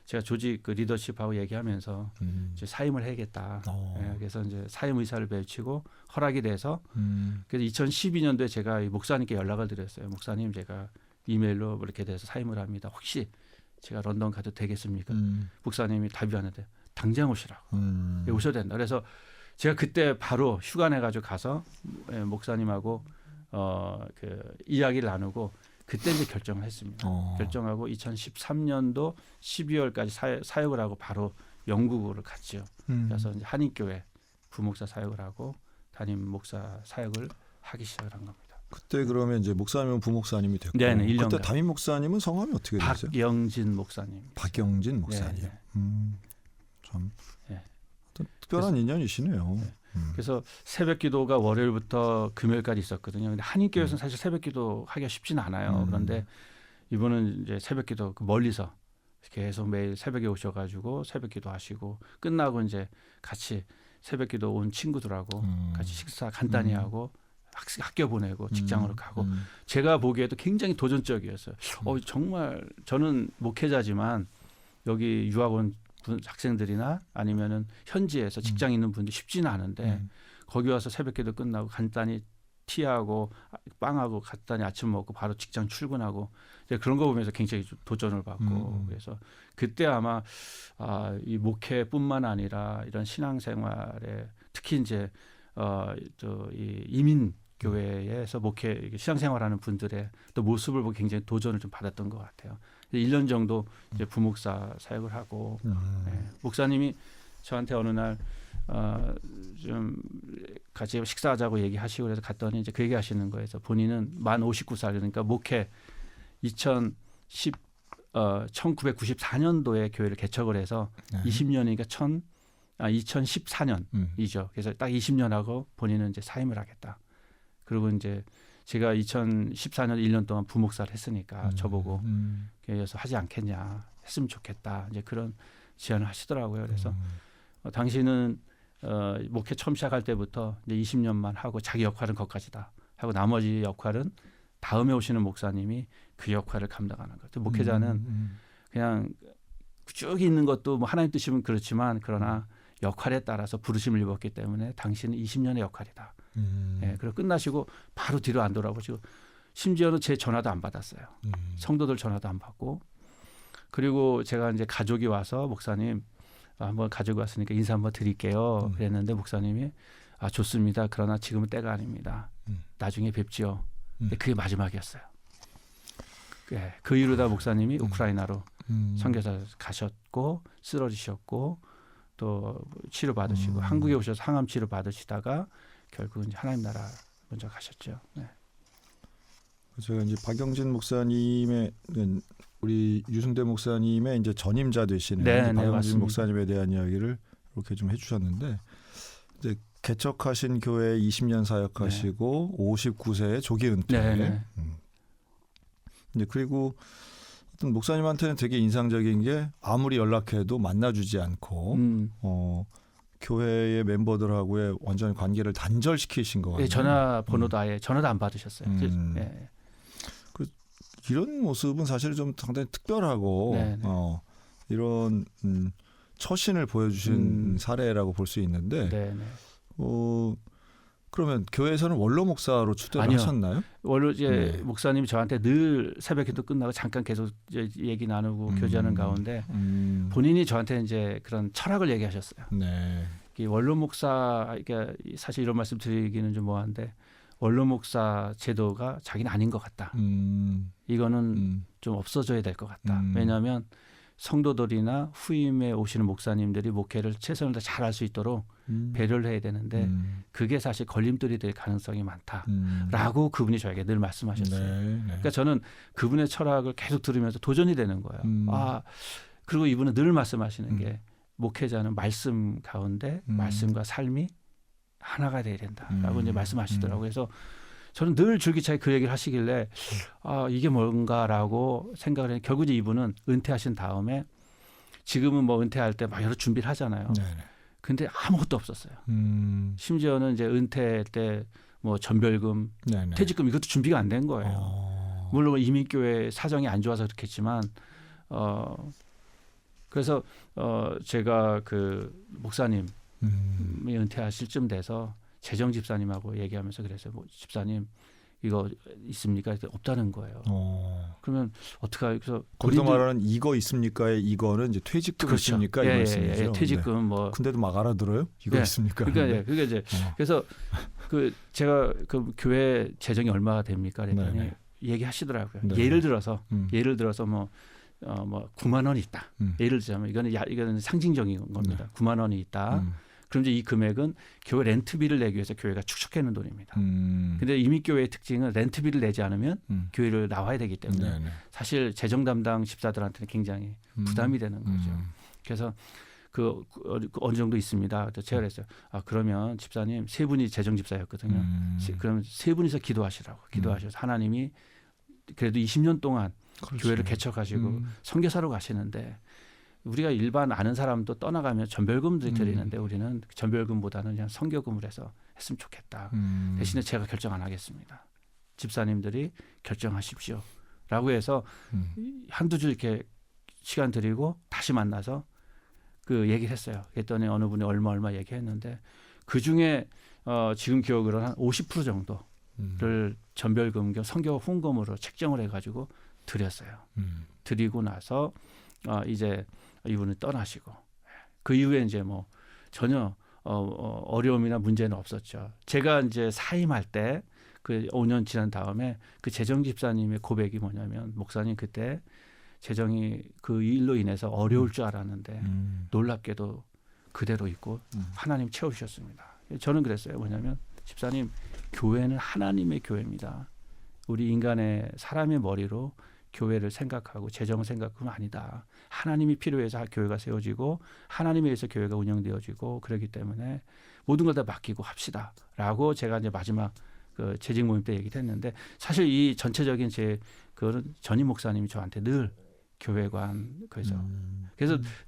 제가 조직 그 리더십하고 얘기하면서 이제 사임을 해야겠다. 그래서 이제 사임 의사를 배우치고 허락이 돼서 그래서 2012년도에 제가 이 목사님께 연락을 드렸어요. 목사님, 제가 이메일로 이렇게 돼서 사임을 합니다. 혹시 제가 런던 가도 되겠습니까? 목사님이 답이 왔는데 당장 오시라고. 오셔야 된다. 그래서 제가 그때 바로 휴가 내가지고 가서 목사님하고 그 이야기를 나누고 그때 이제 결정을 했습니다. 결정하고 2013년도 12월까지 사역을 하고 바로 영국으로 갔죠. 그래서 이제 한인교회 부목사 사역을 하고 담임 목사 사역을 하기 시작을 한 겁니다. 그때 그러면 이제 목사님은 부목사님이 됐고, 네네, 1년간. 그때 담임 목사님은 성함이 어떻게 되세요? 박영진 목사님. 박영진 목사님. 네네. 참 특별한 인연이시네요. 그래서 새벽기도가 월요일부터 금요일까지 있었거든요. 근데 한인교회에서는 사실 새벽기도 하기가 쉽지는 않아요. 그런데 이분은 이제 새벽기도 멀리서 계속 매일 새벽에 오셔가지고 새벽기도 하시고 끝나고 이제 같이 새벽기도 온 친구들하고 같이 식사 간단히 하고 학교 보내고 직장으로 가고 제가 보기에도 굉장히 도전적이었어요. 정말 저는 목회자지만 여기 유학 온 학생들이나 아니면은 현지에서 직장 있는 분들이 쉽지는 않은데 거기 와서 새벽기도 끝나고 간단히 티하고 빵하고 간단히 아침 먹고 바로 직장 출근하고 이제 그런 거 보면서 굉장히 도전을 받고 그래서 그때 아마 이 목회뿐만 아니라 이런 신앙생활에 특히 이제 이 이민 교회에서 목회 신앙생활하는 분들의 또 모습을 보고 굉장히 도전을 좀 받았던 것 같아요. 1년 정도 이제 부목사 사역을 하고 목사님이 저한테 어느 날 좀 같이 식사하자고 얘기하시고 그래서 갔더니 이제 그 얘기하시는 거에서 본인은 만 59살 그러니까 목회 1994년도에 교회를 개척을 해서 20년이니까 2014년이죠. 그래서 딱 20년 하고 본인은 이제 사임을 하겠다. 그리고 이제 제가 2014년 1년 동안 부목사를 했으니까 저보고 그래서 하지 않겠냐, 했으면 좋겠다. 이제 그런 제안을 하시더라고요. 그래서 당신은 목회 처음 시작할 때부터 이제 20년만 하고 자기 역할은 거기까지다 하고 나머지 역할은 다음에 오시는 목사님이 그 역할을 감당하는 거예요. 목회자는 그냥 쭉 있는 것도 뭐 하나님 뜻이면 그렇지만 그러나 역할에 따라서 부르심을 입었기 때문에 당신은 20년의 역할이다. 그리고 끝나시고 바로 뒤로 안 돌아보시고 심지어는 제 전화도 안 받았어요. 성도들 전화도 안 받고 그리고 제가 이제 가족이 와서 목사님 한번 가족이 왔으니까 인사 한번 드릴게요. 그랬는데 목사님이 좋습니다. 그러나 지금은 때가 아닙니다. 나중에 뵙지요. 근데 그게 마지막이었어요. 그 이후로다 목사님이 우크라이나로 선교사 가셨고 쓰러지셨고 또 치료 받으시고 한국에 오셔서 항암 치료 받으시다가 결국은 하나님 나라 먼저 가셨죠. 네. 제가 이제 박영진 목사님의 우리 유순대 목사님의 이제 전임자 되시는 박영진 맞습니다. 목사님에 대한 이야기를 이렇게 좀 해주셨는데 이제 개척하신 교회 20년 사역하시고 59세에 조기 은퇴. 이제 그리고 어떤 목사님한테는 되게 인상적인 게 아무리 연락해도 만나주지 않고 교회의 멤버들하고의 완전히 관계를 단절시키신 것 같아요. 전화번호도 아예 전화도 안 받으셨어요. 이런 모습은 사실 좀 상당히 특별하고 이런 처신을 보여주신 사례라고 볼 수 있는데 그러면 교회에서는 원로 목사로 추대를 하셨나요? 원로 이제 목사님이 저한테 늘 새벽기도 끝나고 잠깐 계속 이제 얘기 나누고 교제하는 가운데 본인이 저한테 이제 그런 철학을 얘기하셨어요. 원로 목사 그러니까 사실 이런 말씀 드리기는 좀 뭐한데 원로 목사 제도가 자기는 아닌 것 같다. 이거는 좀 없어져야 될 것 같다. 왜냐하면 성도들이나 후임에 오시는 목사님들이 목회를 최선을 다 잘할 수 있도록 배려를 해야 되는데 그게 사실 걸림돌이 될 가능성이 많다라고 그분이 저에게 늘 말씀하셨어요. 네, 네. 그러니까 저는 그분의 철학을 계속 들으면서 도전이 되는 거예요. 그리고 이분은 늘 말씀하시는 게 목회자는 말씀 가운데 말씀과 삶이 하나가 돼야 된다라고 이제 말씀하시더라고요. 그래서 저는 늘 줄기차게 그 얘기를 하시길래 이게 뭔가라고 생각을 했는데 결국 이분은 은퇴하신 다음에 지금은 뭐 은퇴할 때 막 여러 준비를 하잖아요. 네네. 근데 아무것도 없었어요. 심지어는 이제 은퇴 때 뭐 전별금, 네네. 퇴직금 이것도 준비가 안 된 거예요. 물론 이민교회 사정이 안 좋아서 그렇겠지만 그래서 제가 그 목사님이 은퇴하실 쯤 돼서 재정 집사님하고 얘기하면서 그랬어요. 뭐, 집사님 이거 있습니까? 없다는 거예요. 그러면 어떻게 그래서 거기서 말하는 이거 있습니까의 이거는 이제 퇴직금 그렇죠. 있습니까? 이 말씀이죠. 퇴직금 네. 뭐. 근데도 막 알아들어요? 이거 있습니까? 그러니까 이제 그래서 그 제가 그 교회 재정이 얼마가 됩니까? 그랬더니 네네. 얘기하시더라고요. 네. 예를 들어서 뭐 9만 원이 있다. 예를 들자면 이거는 상징적인 겁니다. 9만 원이 있다. 그럼 이제 이 금액은 교회 렌트비를 내기 위해서 교회가 축적해놓은 돈입니다. 근데 이민교회의 특징은 렌트비를 내지 않으면 교회를 나와야 되기 때문에 네네. 사실 재정 담당 집사들한테는 굉장히 부담이 되는 거죠. 그래서 그 어느 정도 있습니다. 그래서 제가 그랬어요. 그러면 집사님 세 분이 재정 집사였거든요. 그럼 세 분이서 기도하시라고. 기도하셔서 하나님이 그래도 20년 동안 그렇죠. 교회를 개척하시고 선교사로 가시는데 우리가 일반 아는 사람도 떠나가면 전별금도 드리는데 우리는 전별금보다는 그냥 선교금을 해서 했으면 좋겠다. 대신에 제가 결정 안 하겠습니다. 집사님들이 결정하십시오. 라고 해서 한두 줄 이렇게 시간 드리고 다시 만나서 그 얘기를 했어요. 그랬더니 어느 분이 얼마 얘기했는데 그중에 지금 기억으로 한 50% 정도를 전별금 겸 선교 후원금으로 책정을 해가지고 드렸어요. 드리고 나서 이제 이분은 떠나시고 그 이후에 이제 뭐 전혀 어려움이나 문제는 없었죠. 제가 이제 사임할 때 그 5년 지난 다음에 그 재정 집사님의 고백이 뭐냐면 목사님 그때 재정이 그 일로 인해서 어려울 줄 알았는데 놀랍게도 그대로 있고 하나님 채우셨습니다. 저는 그랬어요. 뭐냐면 집사님 교회는 하나님의 교회입니다. 우리 인간의 사람의 머리로 교회를 생각하고 재정을 생각하면 아니다. 하나님이 필요해서 교회가 세워지고 하나님에 의해서 교회가 운영되어지고 그렇기 때문에 모든 걸 다 맡기고 합시다라고 제가 이제 마지막 그 재직 모임 때 얘기를 했는데 사실 이 전체적인 제 그거는 전임 목사님이 저한테 늘 교회관 그래서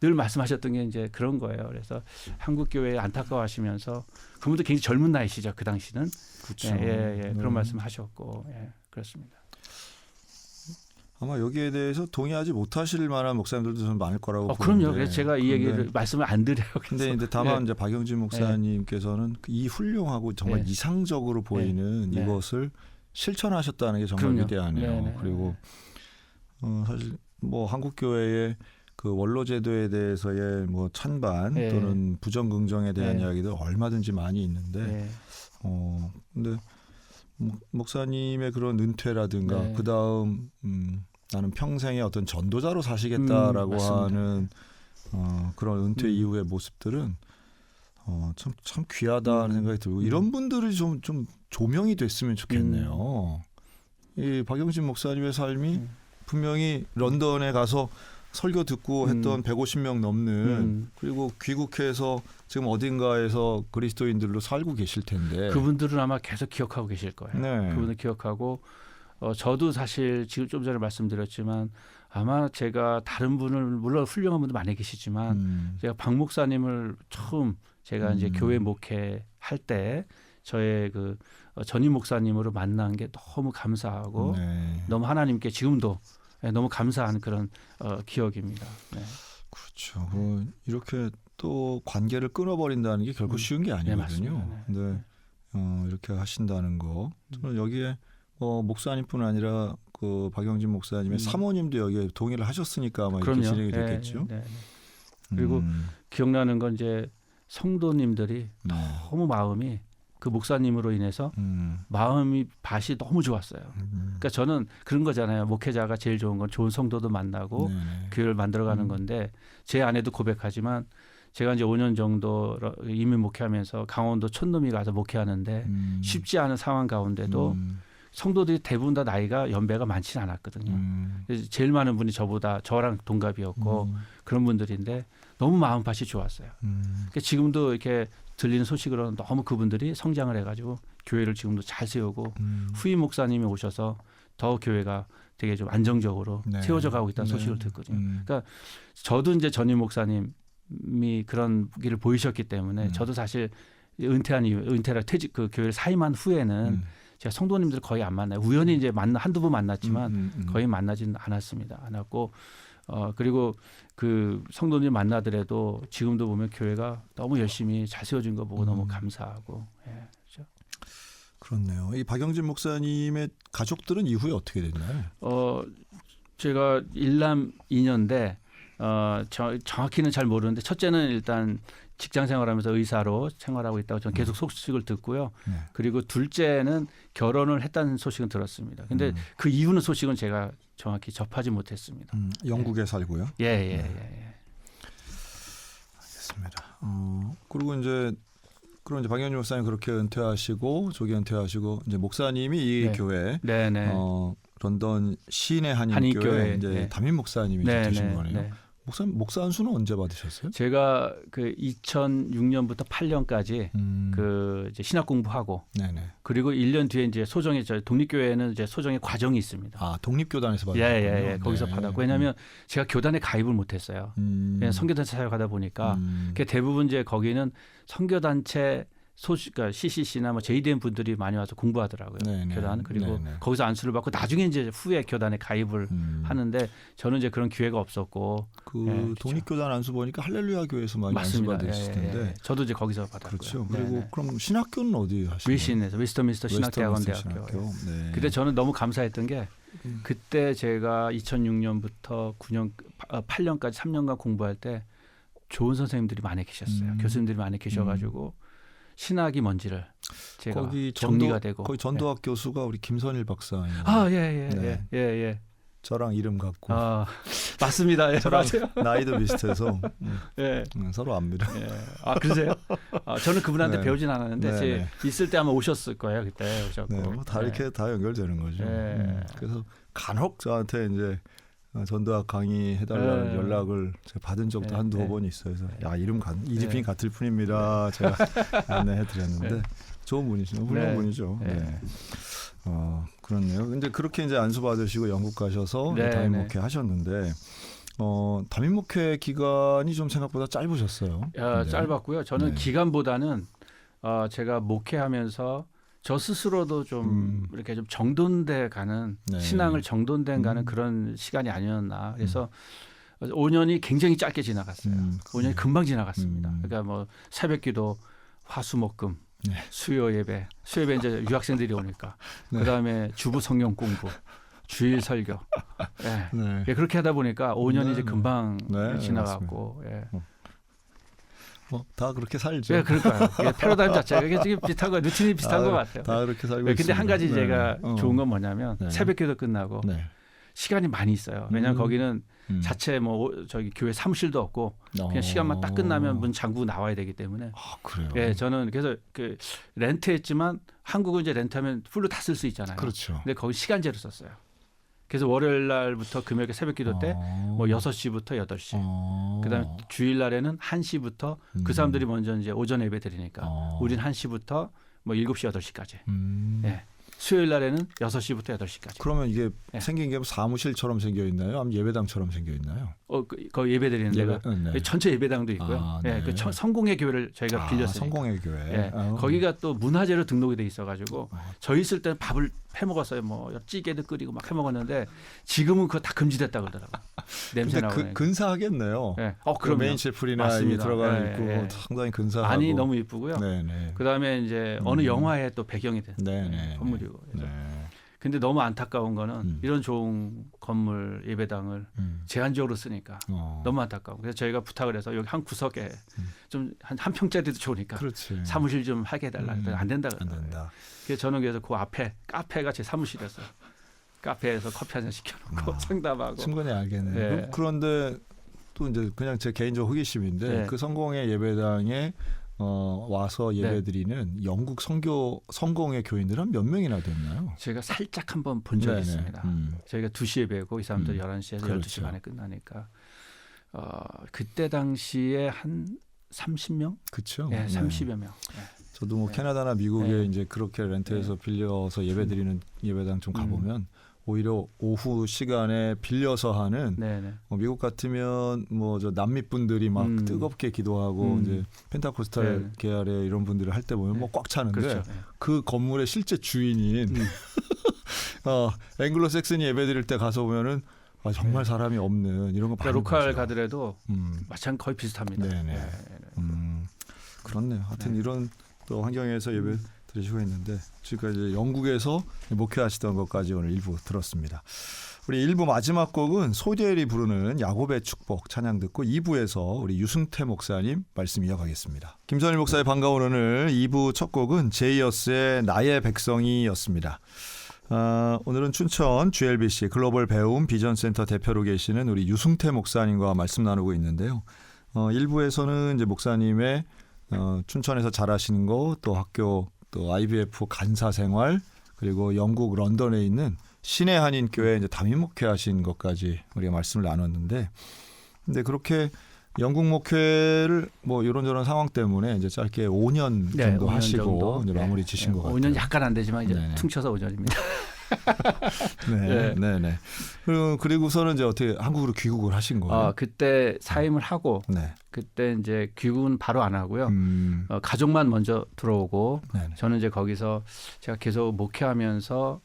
늘 말씀하셨던 게 이제 그런 거예요. 그래서 한국 교회에 안타까워하시면서 그분도 굉장히 젊은 나이시죠. 그 당시는 그렇죠. 그런 말씀하셨고 그렇습니다. 아마 여기에 대해서 동의하지 못하실 만한 목사님들도 좀 많을 거라고 보는데. 그럼요. 그래서 제가 이 얘기를 말씀을 안 드려요. 근데 이제 다만 이제 박영진 목사님께서는 이 훌륭하고 정말 이상적으로 보이는 이것을 실천하셨다는 게 정말 그럼요. 위대하네요. 그리고 사실 뭐 한국 교회의 그 원로 제도에 대해서의 뭐 찬반 또는 부정 긍정에 대한 이야기들 얼마든지 많이 있는데 근데 목사님의 그런 은퇴라든가 그다음 나는 평생의 어떤 전도자로 사시겠다라고 하는 그런 은퇴 이후의 모습들은 참 귀하다는 생각이 들고 이런 분들이 좀 조명이 됐으면 좋겠네요. 이 박영진 목사님의 삶이 분명히 런던에 가서 설교 듣고 했던 150명 넘는 그리고 귀국해서 지금 어딘가에서 그리스도인들로 살고 계실 텐데 그분들은 아마 계속 기억하고 계실 거예요. 네. 그분들 기억하고 저도 사실 지금 좀 전에 말씀드렸지만 아마 제가 다른 분을 물론 훌륭한 분도 많이 계시지만 제가 박 목사님을 처음 제가 이제 교회 목회할 때 저의 그 전임 목사님으로 만난 게 너무 감사하고 너무 하나님께 지금도 너무 감사한 그런 기억입니다. 네. 그렇죠. 이렇게 또 관계를 끊어버린다는 게 결코 쉬운 게 아니거든요. 근데 이렇게 하신다는 거 저는 여기에 목사님뿐 아니라 그 박영진 목사님의 사모님도 여기에 동의를 하셨으니까 아마 이렇게 진행이 됐겠죠. 그리고 기억나는 건 이제 성도님들이 너무 마음이 그 목사님으로 인해서 마음이 밭이 너무 좋았어요. 그러니까 저는 그런 거잖아요. 목회자가 제일 좋은 건 좋은 성도도 만나고 교회를 만들어가는 건데 제 아내도 고백하지만 제가 이제 5년 정도 이민 목회하면서 강원도 촌놈이 가서 목회하는데 쉽지 않은 상황 가운데도 성도들이 대부분 다 나이가 연배가 많지는 않았거든요. 그래서 제일 많은 분이 저랑 동갑이었고 그런 분들인데 너무 마음밭이 좋았어요. 그러니까 지금도 이렇게 들리는 소식으로는 너무 그분들이 성장을 해가지고 교회를 지금도 잘 세우고 후임 목사님이 오셔서 더 교회가 되게 좀 안정적으로 세워져 가고 있다는 소식을 듣거든요. 그러니까 저도 이제 전임 목사님이 그런 길을 보이셨기 때문에 저도 사실 은퇴라 퇴직 그 교회를 사임한 후에는 제가 성도님들 거의 안 만나요. 우연히 이제 한두 번 만났지만 거의 만나지는 않았습니다. 않았고 그리고 그 성도님 만나더라도 지금도 보면 교회가 너무 열심히 잘 세워진 거 보고 너무 감사하고 그렇죠? 그렇네요. 이 박영진 목사님의 가족들은 이후에 어떻게 됐나요? 제가 일남 2년대 정확히는 잘 모르는데 첫째는 일단 직장 생활하면서 의사로 생활하고 있다고 저는 계속 소식을 듣고요. 그리고 둘째는 결혼을 했다는 소식은 들었습니다. 근데 그 이후는 소식은 제가 정확히 접하지 못했습니다. 영국에 살고요. 예. 알겠습니다. 그리고 이제 박영진 목사님 그렇게 은퇴하시고 조기 은퇴하시고 이제 목사님이 이 교회 런던 시내 한인교회 이제 담임 목사님이 되신 거네요. 목사 안수는 언제 받으셨어요? 제가 그 2006년부터 8년까지 그 이제 신학 공부하고 그리고 1년 뒤에 이제 소정의 독립교회는 이제 소정의 과정이 있습니다. 아, 독립교단에서 받았군요. 예. 거기서 받았고 왜냐하면 제가 교단에 가입을 못했어요. 그냥 선교단체 사역하다 보니까 대부분 이제 거기는 선교단체 그러니까 CCC나 뭐 JDM 분들이 많이 와서 공부하더라고요. 교단 그리고 거기서 안수를 받고 나중에 이제 후에 교단에 가입을 하는데 저는 이제 그런 기회가 없었고 독립교단 안수 보니까 할렐루야 교회에서 많이 안수 받으실 텐데 저도 이제 거기서 받았고요. 그렇죠. 그리고 그럼 신학교는 어디 하시나요? 위신에서 웨스터민스터 신학대학원대학교. 그때 저는 너무 감사했던 게 그때 제가 2006년부터 8년까지 3년간 공부할 때 좋은 선생님들이 많이 계셨어요. 교수님들이 많이 계셔가지고. 신학이 뭔지를 제가 거기 정리가 되고 거기 전도학 교수가 우리 김선일 박사님. 예. 저랑 이름 같고. 맞습니다. 예, 맞아요. 나이도 비슷해서 서로 압니다. 그러세요? 저는 그분한테 배우진 않았는데 있을 때 아마 오셨을 거예요. 그때 오셨고. 다 이렇게 다 연결되는 거죠. 그래서 간혹 저한테 이제 전도학 강의 해달라는 연락을 제가 받은 적도 한두 번 있어요. 그래서 이름이 같을 뿐입니다. 제가 안내해드렸는데 좋은 분이시죠. 훌륭한 분이죠. 그렇네요. 근데 그렇게 이제 안수 받으시고 영국 가셔서 담임 목회 하셨는데 담임 목회 기간이 좀 생각보다 짧으셨어요. 짧았고요. 저는 기간보다는 제가 목회하면서 저 스스로도 좀 이렇게 좀 정돈돼 가는 신앙을 정돈돼 가는 그런 시간이 아니었나. 그래서 5년이 굉장히 짧게 지나갔어요. 5년이 금방 지나갔습니다. 그러니까 뭐 새벽기도 화수목금 수요 예배 이제 유학생들이 오니까 그다음에 주부 성경 공부 주일 설교 그렇게 하다 보니까 5년이 이제 금방 지나갔고 다 그렇게 살죠. 네, 그럴까요? 패러다임 자체가 이게 비슷한 거, 루틴이 비슷한 것 같아요. 다 그렇게 살고 있습니다. 근데 한 가지 제가 좋은 건 뭐냐면 새벽기도 끝나고 시간이 많이 있어요. 왜냐하면 거기는 자체 저기 교회 사무실도 없고 그냥 시간만 딱 끝나면 문 잠그고 나와야 되기 때문에. 그래요. 저는 그래서 그 렌트했지만 한국은 이제 렌트하면 풀로 다 쓸 수 있잖아요. 그렇죠. 근데 거기 시간제로 썼어요. 그래서 월요일 날부터 금요일 새벽기도 때 뭐 6시부터 8시. 그다음에 주일 날에는 1시부터 그 사람들이 먼저 이제 오전 예배 드리니까 우린 1시부터 뭐 7시 8시까지. 수요일 날에는 6시부터 8시까지. 그러면 이게 생긴 게 사무실처럼 생겨 있나요? 아니면 예배당처럼 생겨 있나요? 그 예배 드리는 데가 전체 예배당도 있고요. 그 성공회 교회를 저희가 빌렸으니까. 성공회 교회. 거기가 또 문화재로 등록이 돼 있어가지고 저희 있을 때는 밥을 해 먹었어요. 뭐 찌개도 끓이고 막 해 먹었는데 지금은 그거 다 금지됐다 그러더라고요. 냄새 나고. 근사하겠네요. 그럼 메인 셰프리나 들어가 있고 상당히 근사하고. 안이 너무 이쁘고요. 그다음에 이제 어느 영화에 또 배경이 된 건물이고. 근데 너무 안타까운 거는 이런 좋은 건물 예배당을 제한적으로 쓰니까 너무 안타까워. 그래서 저희가 부탁을 해서 여기 한 구석에 좀 한 평짜리도 좋으니까 그렇지. 사무실 좀 하게 해달라. 안 된다. 안 된다. 그래서 저는 그래서 그 앞에 카페가 제 사무실이었어요. 카페에서 커피 한 잔 시켜놓고 상담하고. 충분히 알겠네요. 네. 그런데 또 이제 그냥 제 개인적 호기심인데 네. 그 성공의 예배당에 와서 예배드리는 영국 성공의 교인들은 몇 명이나 됐나요? 저희가 살짝 한번 본 적이 네네. 있습니다. 저희가 2시에 배고 이 사람들 11시에서 그렇죠. 12시 반에 끝나니까 그때 당시에 한 30명? 그렇죠. 네, 30여 명. 네. 저도 뭐 네. 캐나다나 미국에 네. 이제 그렇게 렌트해서 빌려서 예배드리는 예배당 좀 가보면 오히려 오후 시간에 빌려서 하는 네네. 미국 같으면 뭐 저 남미 분들이 막 뜨겁게 기도하고 이제 펜타코스탈 네. 계열의 이런 분들을 할 때 보면 네. 뭐 꽉 차는데 그렇죠. 네. 그 건물의 실제 주인인 앵글로 섹슨이 예배드릴 때 가서 보면은 정말 사람이 없는 이런 거 그러니까 많은 로컬 거죠. 가더라도 마찬가지 거의 비슷합니다. 네네. 네. 그렇네요. 하여튼 네. 이런 또 환경에서 예배 드리시고 있는데 지금까지 영국에서 목회하시던 것까지 오늘 일부 들었습니다. 우리 1부 마지막 곡은 소디엘이 부르는 야곱의 축복 찬양 듣고 2부에서 우리 유승태 목사님 말씀 이어가겠습니다. 김선일 목사의 반가운 오늘 2부 첫 곡은 제이어스의 나의 백성이였습니다. 오늘은 춘천 GLBC 글로벌 배움 비전센터 대표로 계시는 우리 유승태 목사님과 말씀 나누고 있는데요. 1부에서는 이제 목사님의 춘천에서 잘하시는 거, 또 학교, 또 IBF 간사 생활, 그리고 영국 런던에 있는 신의 한인 교회 이제 담임 목회하신 것까지 우리가 말씀을 나눴는데, 근데 그렇게 영국 목회를 뭐 이런저런 상황 때문에 이제 짧게 5년 정도 네, 5년 하시고 정도. 이제 마무리 네. 지신 것 같아요. 5년 약간 안 되지만 이제 네네. 퉁쳐서 5년입니다. 네, 네, 네. 그리고서는 이제 어떻게 한국으로 귀국을 하신 거예요? 그때 사임을 하고 네. 그때 이제 귀국은 바로 안 하고요. 가족만 먼저 들어오고 네네. 저는 이제 거기서 제가 계속 목회하면서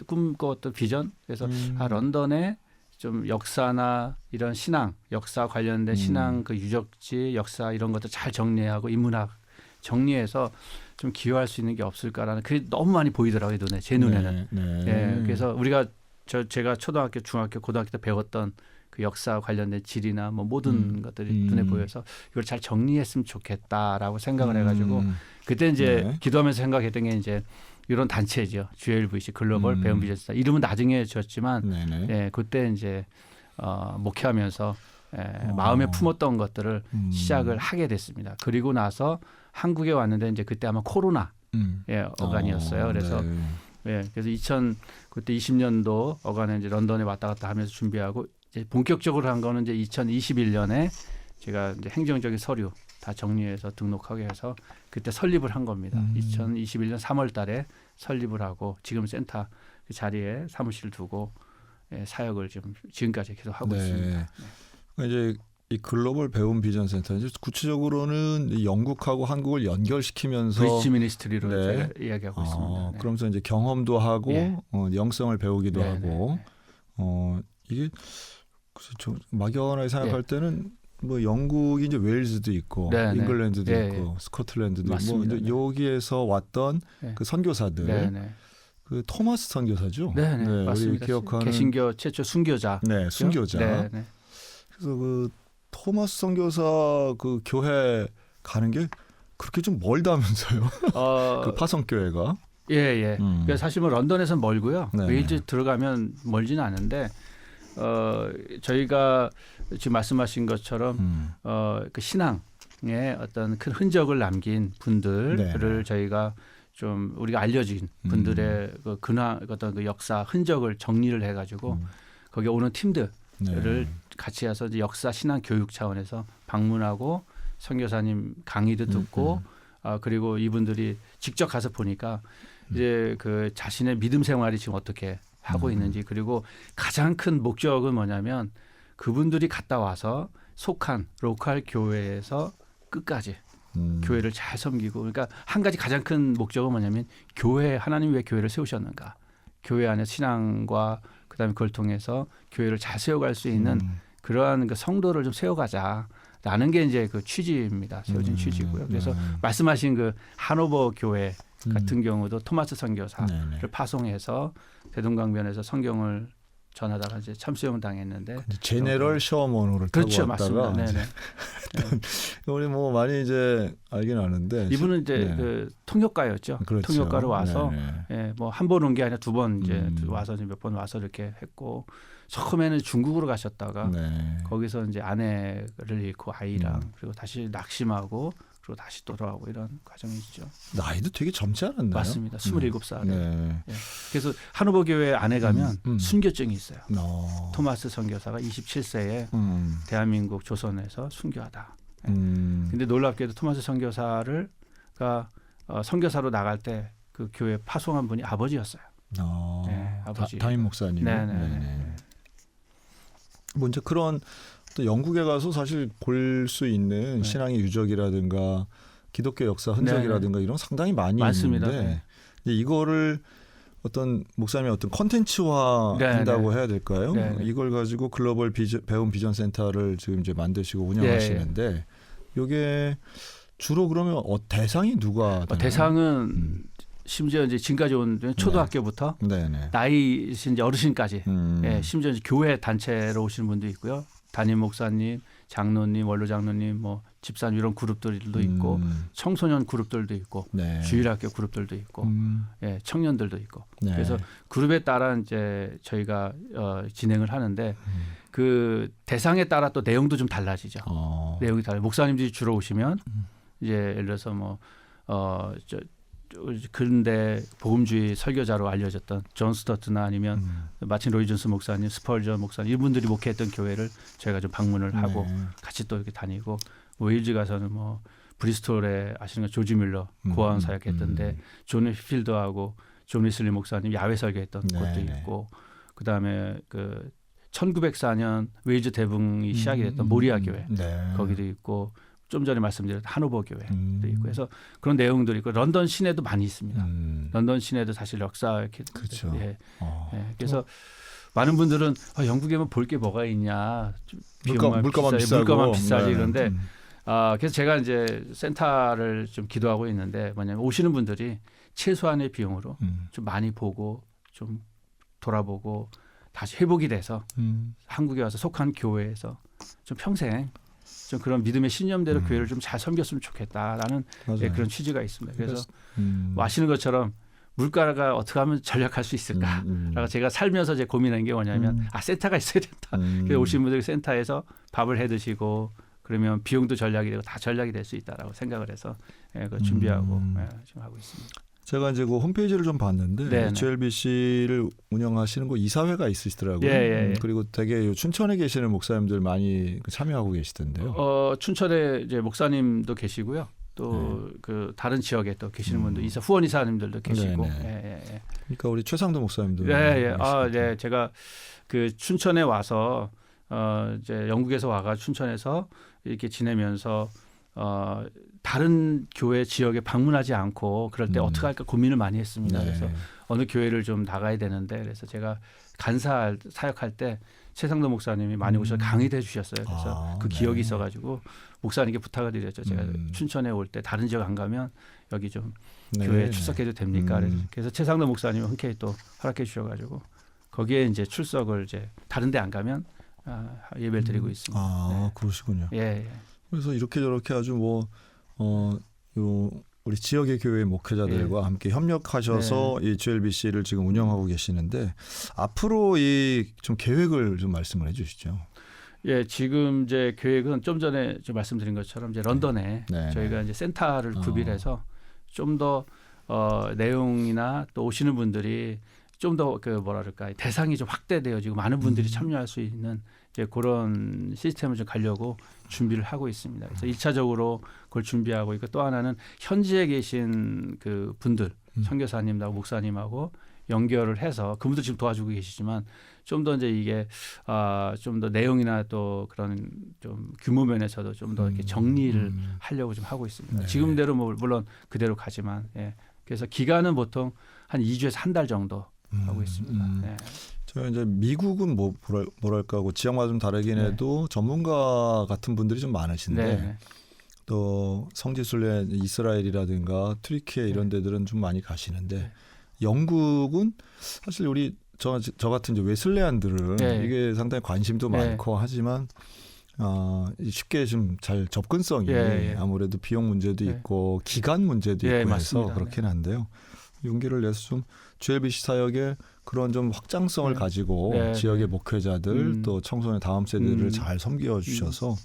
꿈꿔왔던 비전. 그래서 런던에 좀 역사나 이런 신앙, 역사 관련된 신앙 그 유적지, 역사 이런 것들 잘 정리하고 인문학 정리해서 좀 기여할 수 있는 게 없을까라는 그게 너무 많이 보이더라고요, 눈에. 제 눈에는. 네, 네. 예, 그래서 제가 초등학교, 중학교, 고등학교 때 배웠던 그 역사 관련된 지리나 뭐 모든 것들이 눈에 보여서 이걸 잘 정리했으면 좋겠다라고 생각을 해가지고 그때 이제 네. 기도하면서 생각했던 게 이제 이런 단체죠. GLVC 글로벌 배움 비전센터 이름은 나중에 지었지만 네네. 예, 그때 이제 목회하면서 마음에 품었던 것들을 시작을 하게 됐습니다. 그리고 나서 한국에 왔는데 이제 그때 아마 코로나 어간이었어요. 그래서 네. 그래서 그때 20년도 어간에 이제 런던에 왔다 갔다 하면서 준비하고 이제 본격적으로 한 거는 이제 2021년에 제가 이제 행정적인 서류 다 정리해서 등록하게 해서 그때 설립을 한 겁니다. 2021년 3월달에 설립을 하고 지금 센터 그 자리에 사무실 두고 사역을 지금까지 계속 하고 있습니다. 네. 이제 이 글로벌 배움 비전 센터 이제 구체적으로는 이 영국하고 한국을 연결시키면서 브리지 미니스트리로 네. 제가 이야기하고 있습니다. 네. 그러면서 이제 경험도 하고 예. 영성을 배우기도 네, 하고 이게 글쎄 좀 막연하게 생각할 때는 뭐 영국이 이제 웨일즈도 있고 네, 네. 잉글랜드도 예, 있고 스코틀랜드도 맞습니다. 있고 뭐 여기에서 왔던 네. 그 선교사들 네, 네. 그 토마스 선교사죠. 네, 네, 우리 맞습니다. 기억하는 개신교 최초 순교자. 네, 순교자. 네, 네. 그래서 그 토마스 선교사 그 교회 가는 게 그렇게 좀 멀다면서요? 그 파성교회가. 예, 예. 그래서 사실 뭐 런던에서는 멀고요. 네. 웨일즈 들어가면 멀지는 않은데 저희가 지금 말씀하신 것처럼 그 신앙의 어떤 큰 흔적을 남긴 분들을 네. 저희가 좀 우리가 알려진 분들의 그 근황 어떤 그 역사 흔적을 정리를 해가지고 거기 오는 팀들을 네. 같이 해서 이제 역사 신앙 교육 차원에서 방문하고 선교사님 강의도 듣고 그리고 이분들이 직접 가서 보니까 이제 그 자신의 믿음 생활이 지금 어떻게 하고 있는지 그리고 가장 큰 목적은 뭐냐면 그분들이 갔다 와서 속한 로컬 교회에서 끝까지 교회를 잘 섬기고 그러니까 한 가지 가장 큰 목적은 뭐냐면 교회 하나님 왜 교회를 세우셨는가 교회 안에 신앙과 그다음에 그걸 통해서 교회를 잘 세워갈 수 있는 그러한 그 성도를 좀 세워가자 라는 게 이제 그 취지입니다. 세워진 취지고요. 그래서 말씀하신 그 하노버 교회 같은 경우도 토마스 선교사를 파송해서 대동강변에서 성경을 전하다가 이제 참수형 당했는데 제네럴 셔먼호를 타고 그렇죠, 왔다가 맞습니다. 우리 뭐 많이 이제 알긴 아는데 이분은 이제 그 통역가였죠. 그렇죠. 통역가로 와서 예, 뭐 한 번 온 게 아니라 두 번 이제 와서 몇 번 와서 이렇게 했고 처음에는 중국으로 가셨다가 거기서 이제 아내를 잃고 아이랑 그리고 다시 낙심하고 그리고 다시 돌아오고 이런 과정이죠. 나이도 되게 젊지 않았나요? 맞습니다. 27살에. 예. 그래서 하노버 교회 안에 가면 순교증이 있어요. 토마스 선교사가 27세에 대한민국 조선에서 순교하다. 근데 놀랍게도 토마스 선교사를 선교사로 나갈 때 그 교회 파송한 분이 아버지였어요. 네, 아버지. 담임 목사님. 네네. 뭐 이제 그런 또 영국에 가서 사실 볼 수 있는 신앙의 유적이라든가 기독교 역사 흔적이라든가 이런 상당히 많이 많습니다. 있는데 이거를 어떤 목사님의 어떤 콘텐츠화 한다고 해야 될까요? 이걸 가지고 글로벌 배움 비전 센터를 지금 이제 만드시고 운영하시는데 이게 주로 그러면 대상이 누가 되나요? 대상은 심지어 이제 지금까지 온 초등학교부터 나이신 이제 어르신까지 심지어 이제 교회 단체로 오시는 분도 있고요. 담임 목사님, 장로님, 원로 장로님, 뭐 집사님 이런 그룹들도 있고 청소년 그룹들도 있고 주일학교 그룹들도 있고 청년들도 있고 그래서 그룹에 따라 이제 저희가 진행을 하는데 그 대상에 따라 또 내용도 좀 달라지죠. 내용이 달라요. 목사님들이 주로 오시면 이제 예를 들어서 뭐 근대 복음주의 설교자로 알려졌던 존 스토트나 아니면 마틴 로이존스 목사님, 스펄전 목사님 이분들이 목회했던 교회를 저희가 좀 방문을 하고 같이 또 이렇게 다니고 웨일즈 가서는 뭐 브리스톨에 아시는 거 조지 밀러 고아원 사역했던데 존 휘필드하고 존 리슬리 목사님 야외 설교했던 곳도 있고 그다음에 그 1904년 웨일즈 대붕이 시작이 됐던 모리아 교회 거기도 있고 좀 전에 말씀드린 하노버 교회도 있고 그래서 그런 내용들이 있고 런던 시내도 많이 있습니다. 런던 시내도 사실 역사 이렇게 그렇죠. 그래서 많은 분들은 영국에 볼 게 뭐가 있냐 물가만 비싸지 그런데 그래서 제가 이제 센터를 좀 기도하고 있는데 뭐냐면 오시는 분들이 최소한의 비용으로 좀 많이 보고 좀 돌아보고 다시 회복이 돼서 한국에 와서 속한 교회에서 좀 평생 좀 그런 믿음의 신념대로 교회를 좀 잘 섬겼으면 좋겠다라는 그런 취지가 있습니다. 그래서 뭐 아시는 것처럼 물가가 어떻게 하면 전략할 수 있을까? 라고 제가 살면서 제 고민한 게 뭐냐면 센터가 있어야 된다. 그래서 오신 분들이 센터에서 밥을 해 드시고 그러면 비용도 전략이 되고 다 전략이 될 수 있다라고 생각을 해서 그걸 준비하고 지금 하고 있습니다. 제가 이제 그 홈페이지를 좀 봤는데 HLBC를 운영하시는 거 이사회가 있으시더라고요. 그리고 되게 춘천에 계시는 목사님들 많이 참여하고 계시던데요. 춘천에 이제 목사님도 계시고요. 또 그 다른 지역에 또 계시는 분도 후원 이사님들도 계시고. 그러니까 우리 최상도 목사님도. 제가 그 춘천에 와서 이제 영국에서 와가 춘천에서 이렇게 지내면서 다른 교회 지역에 방문하지 않고 그럴 때 어떻게 할까 고민을 많이 했습니다. 그래서 어느 교회를 좀 나가야 되는데 그래서 제가 간사 사역할 때 최상도 목사님이 많이 오셔서 강의도 해주셨어요. 그래서 그 기억이 있어가지고 목사님께 부탁을 드렸죠. 제가 춘천에 올 때 다른 지역 안 가면 여기 좀 교회에 출석해도 됩니까? 그래서 최상도 목사님이 흔쾌히 또 허락해 주셔가지고 거기에 이제 출석을 이제 다른 데 안 가면 예배를 드리고 있습니다. 그러시군요. 그래서 이렇게 저렇게 아주 뭐 우리 지역의 교회 목회자들과 함께 협력하셔서 이 GLBC를 지금 운영하고 계시는데 앞으로 이 좀 계획을 좀 말씀을 해주시죠. 지금 이제 계획은 좀 전에 좀 말씀드린 것처럼 이제 런던에 저희가 이제 센터를 구비해서 좀 더 내용이나 또 오시는 분들이 좀 더 그 뭐랄까 대상이 좀 확대되어지고 많은 분들이 참여할 수 있는 이제 그런 시스템을 좀 가려고 준비를 하고 있습니다. 그래서 1차적으로 그걸 준비하고 있고 또 하나는 현지에 계신 그 분들 선교사님하고 목사님하고 연결을 해서 그분도 지금 도와주고 계시지만 좀 더 이제 이게 좀 더 내용이나 또 그런 좀 규모 면에서도 좀 더 이렇게 정리를 하려고 좀 하고 있습니다. 지금대로 뭐 물론 그대로 가지만 그래서 기간은 보통 한 2주에서 한 달 정도 하고 있습니다. 저 이제 미국은 뭐랄까 하고 지역마다 좀 다르긴 해도 전문가 같은 분들이 좀 많으신데 네. 또 성지순례 이스라엘이라든가 튀르키예 이런 데들은 좀 많이 가시는데 네. 영국은 사실 우리 저 같은 이제 웨슬레안들은 네. 이게 상당히 관심도 네. 많고 하지만 쉽게 좀 잘 접근성이 아무래도 비용 문제도 있고 기간 문제도 있고 해서 그렇긴 한데요. 용기를 내서 좀 GLBC 사역에 그런 좀 확장성을 가지고 지역의 목회자들 또 청소년 다음 세대를 잘 섬겨 주셔서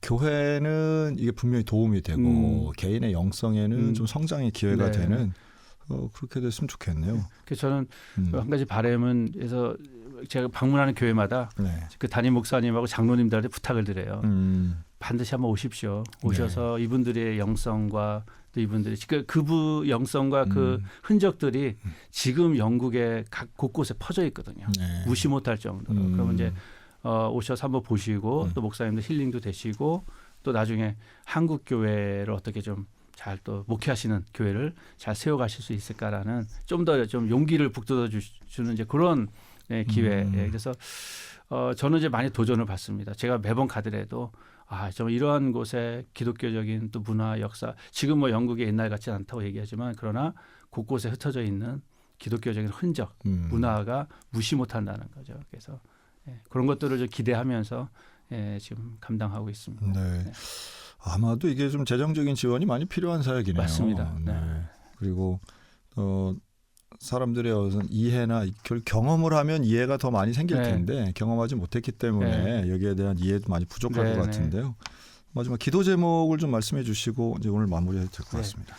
교회는 이게 분명히 도움이 되고 개인의 영성에는 좀 성장의 기회가 되는 그렇게 됐으면 좋겠네요. 그래서 저는 한 가지 바람은 그래서 제가 방문하는 교회마다 그 담임 목사님하고 장로님들한테 부탁을 드려요. 반드시 한번 오십시오. 오셔서 이분들의 영성과 또 이분들이 그부 영성과 그 흔적들이 지금 영국의 각 곳곳에 퍼져 있거든요. 무시 못할 정도로. 그러면 이제 오셔서 한번 보시고 또 목사님들 힐링도 되시고 또 나중에 한국 교회를 어떻게 좀 잘 또 목회하시는 교회를 잘 세워가실 수 있을까라는 좀 더 좀 용기를 북돋아 주는 이제 그런 기회. 그래서 저는 이제 많이 도전을 받습니다. 제가 매번 가더라도 좀 이러한 곳에 기독교적인 또 문화, 역사, 지금 뭐 영국이 옛날 같지 않다고 얘기하지만 그러나 곳곳에 흩어져 있는 기독교적인 흔적, 문화가 무시 못한다는 거죠. 그래서 그런 것들을 좀 기대하면서 지금 감당하고 있습니다. 네. 아마도 이게 좀 재정적인 지원이 많이 필요한 사역이네요. 맞습니다. 네. 그리고 사람들의 어떤 이해나 경험을 하면 이해가 더 많이 생길 텐데 경험하지 못했기 때문에 여기에 대한 이해도 많이 부족할 것 같은데요. 마지막 기도 제목을 좀 말씀해 주시고 이제 오늘 마무리해도 될 것 같습니다.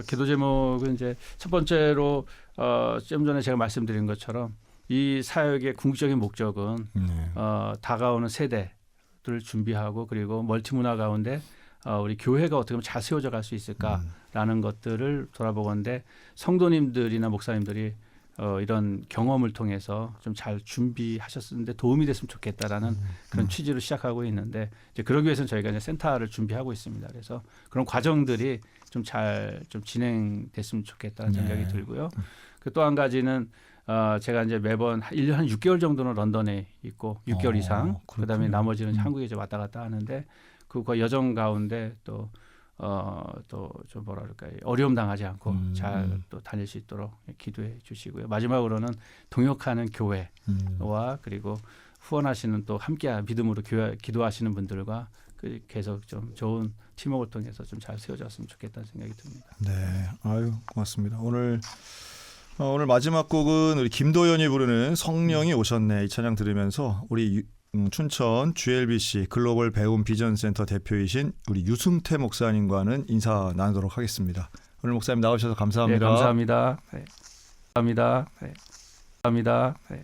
기도 제목은 이제 첫 번째로 좀 전에 제가 말씀드린 것처럼 이 사역의 궁극적인 목적은 다가오는 세대를 준비하고 그리고 멀티문화 가운데 우리 교회가 어떻게 하면 잘 세워져 갈 수 있을까라는 것들을 돌아보건데 성도님들이나 목사님들이 이런 경험을 통해서 좀 잘 준비하셨는데 도움이 됐으면 좋겠다라는 그런 취지로 시작하고 있는데 이제 그러기 위해서는 저희가 이제 센터를 준비하고 있습니다. 그래서 그런 과정들이 좀 잘 좀 진행됐으면 좋겠다는 생각이 들고요. 그 또 한 가지는 제가 이제 매번 1년 한 6개월 정도는 런던에 있고 6개월 이상 그다음에 나머지는 한국에 이제 왔다 갔다 하는데 그 여정 가운데 또 좀 뭐라 그럴까요? 어려움 당하지 않고 잘 또 다닐 수 있도록 기도해 주시고요. 마지막으로는 동역하는 교회와 그리고 후원하시는 또 함께 믿음으로 기도하시는 분들과 계속 좀 좋은 팀워크를 통해서 좀 잘 세워졌으면 좋겠다는 생각이 듭니다. 네, 아유 고맙습니다. 오늘 마지막 곡은 우리 김도연이 부르는 성령이 오셨네 이 찬양 들으면서 우리 춘천 GLBC 글로벌 배움 비전센터 대표이신 우리 유승태 목사님과는 인사 나누도록 하겠습니다. 오늘 목사님 나오셔서 감사합니다. 네, 감사합니다. 네. 감사합니다. 네. 감사합니다. 네.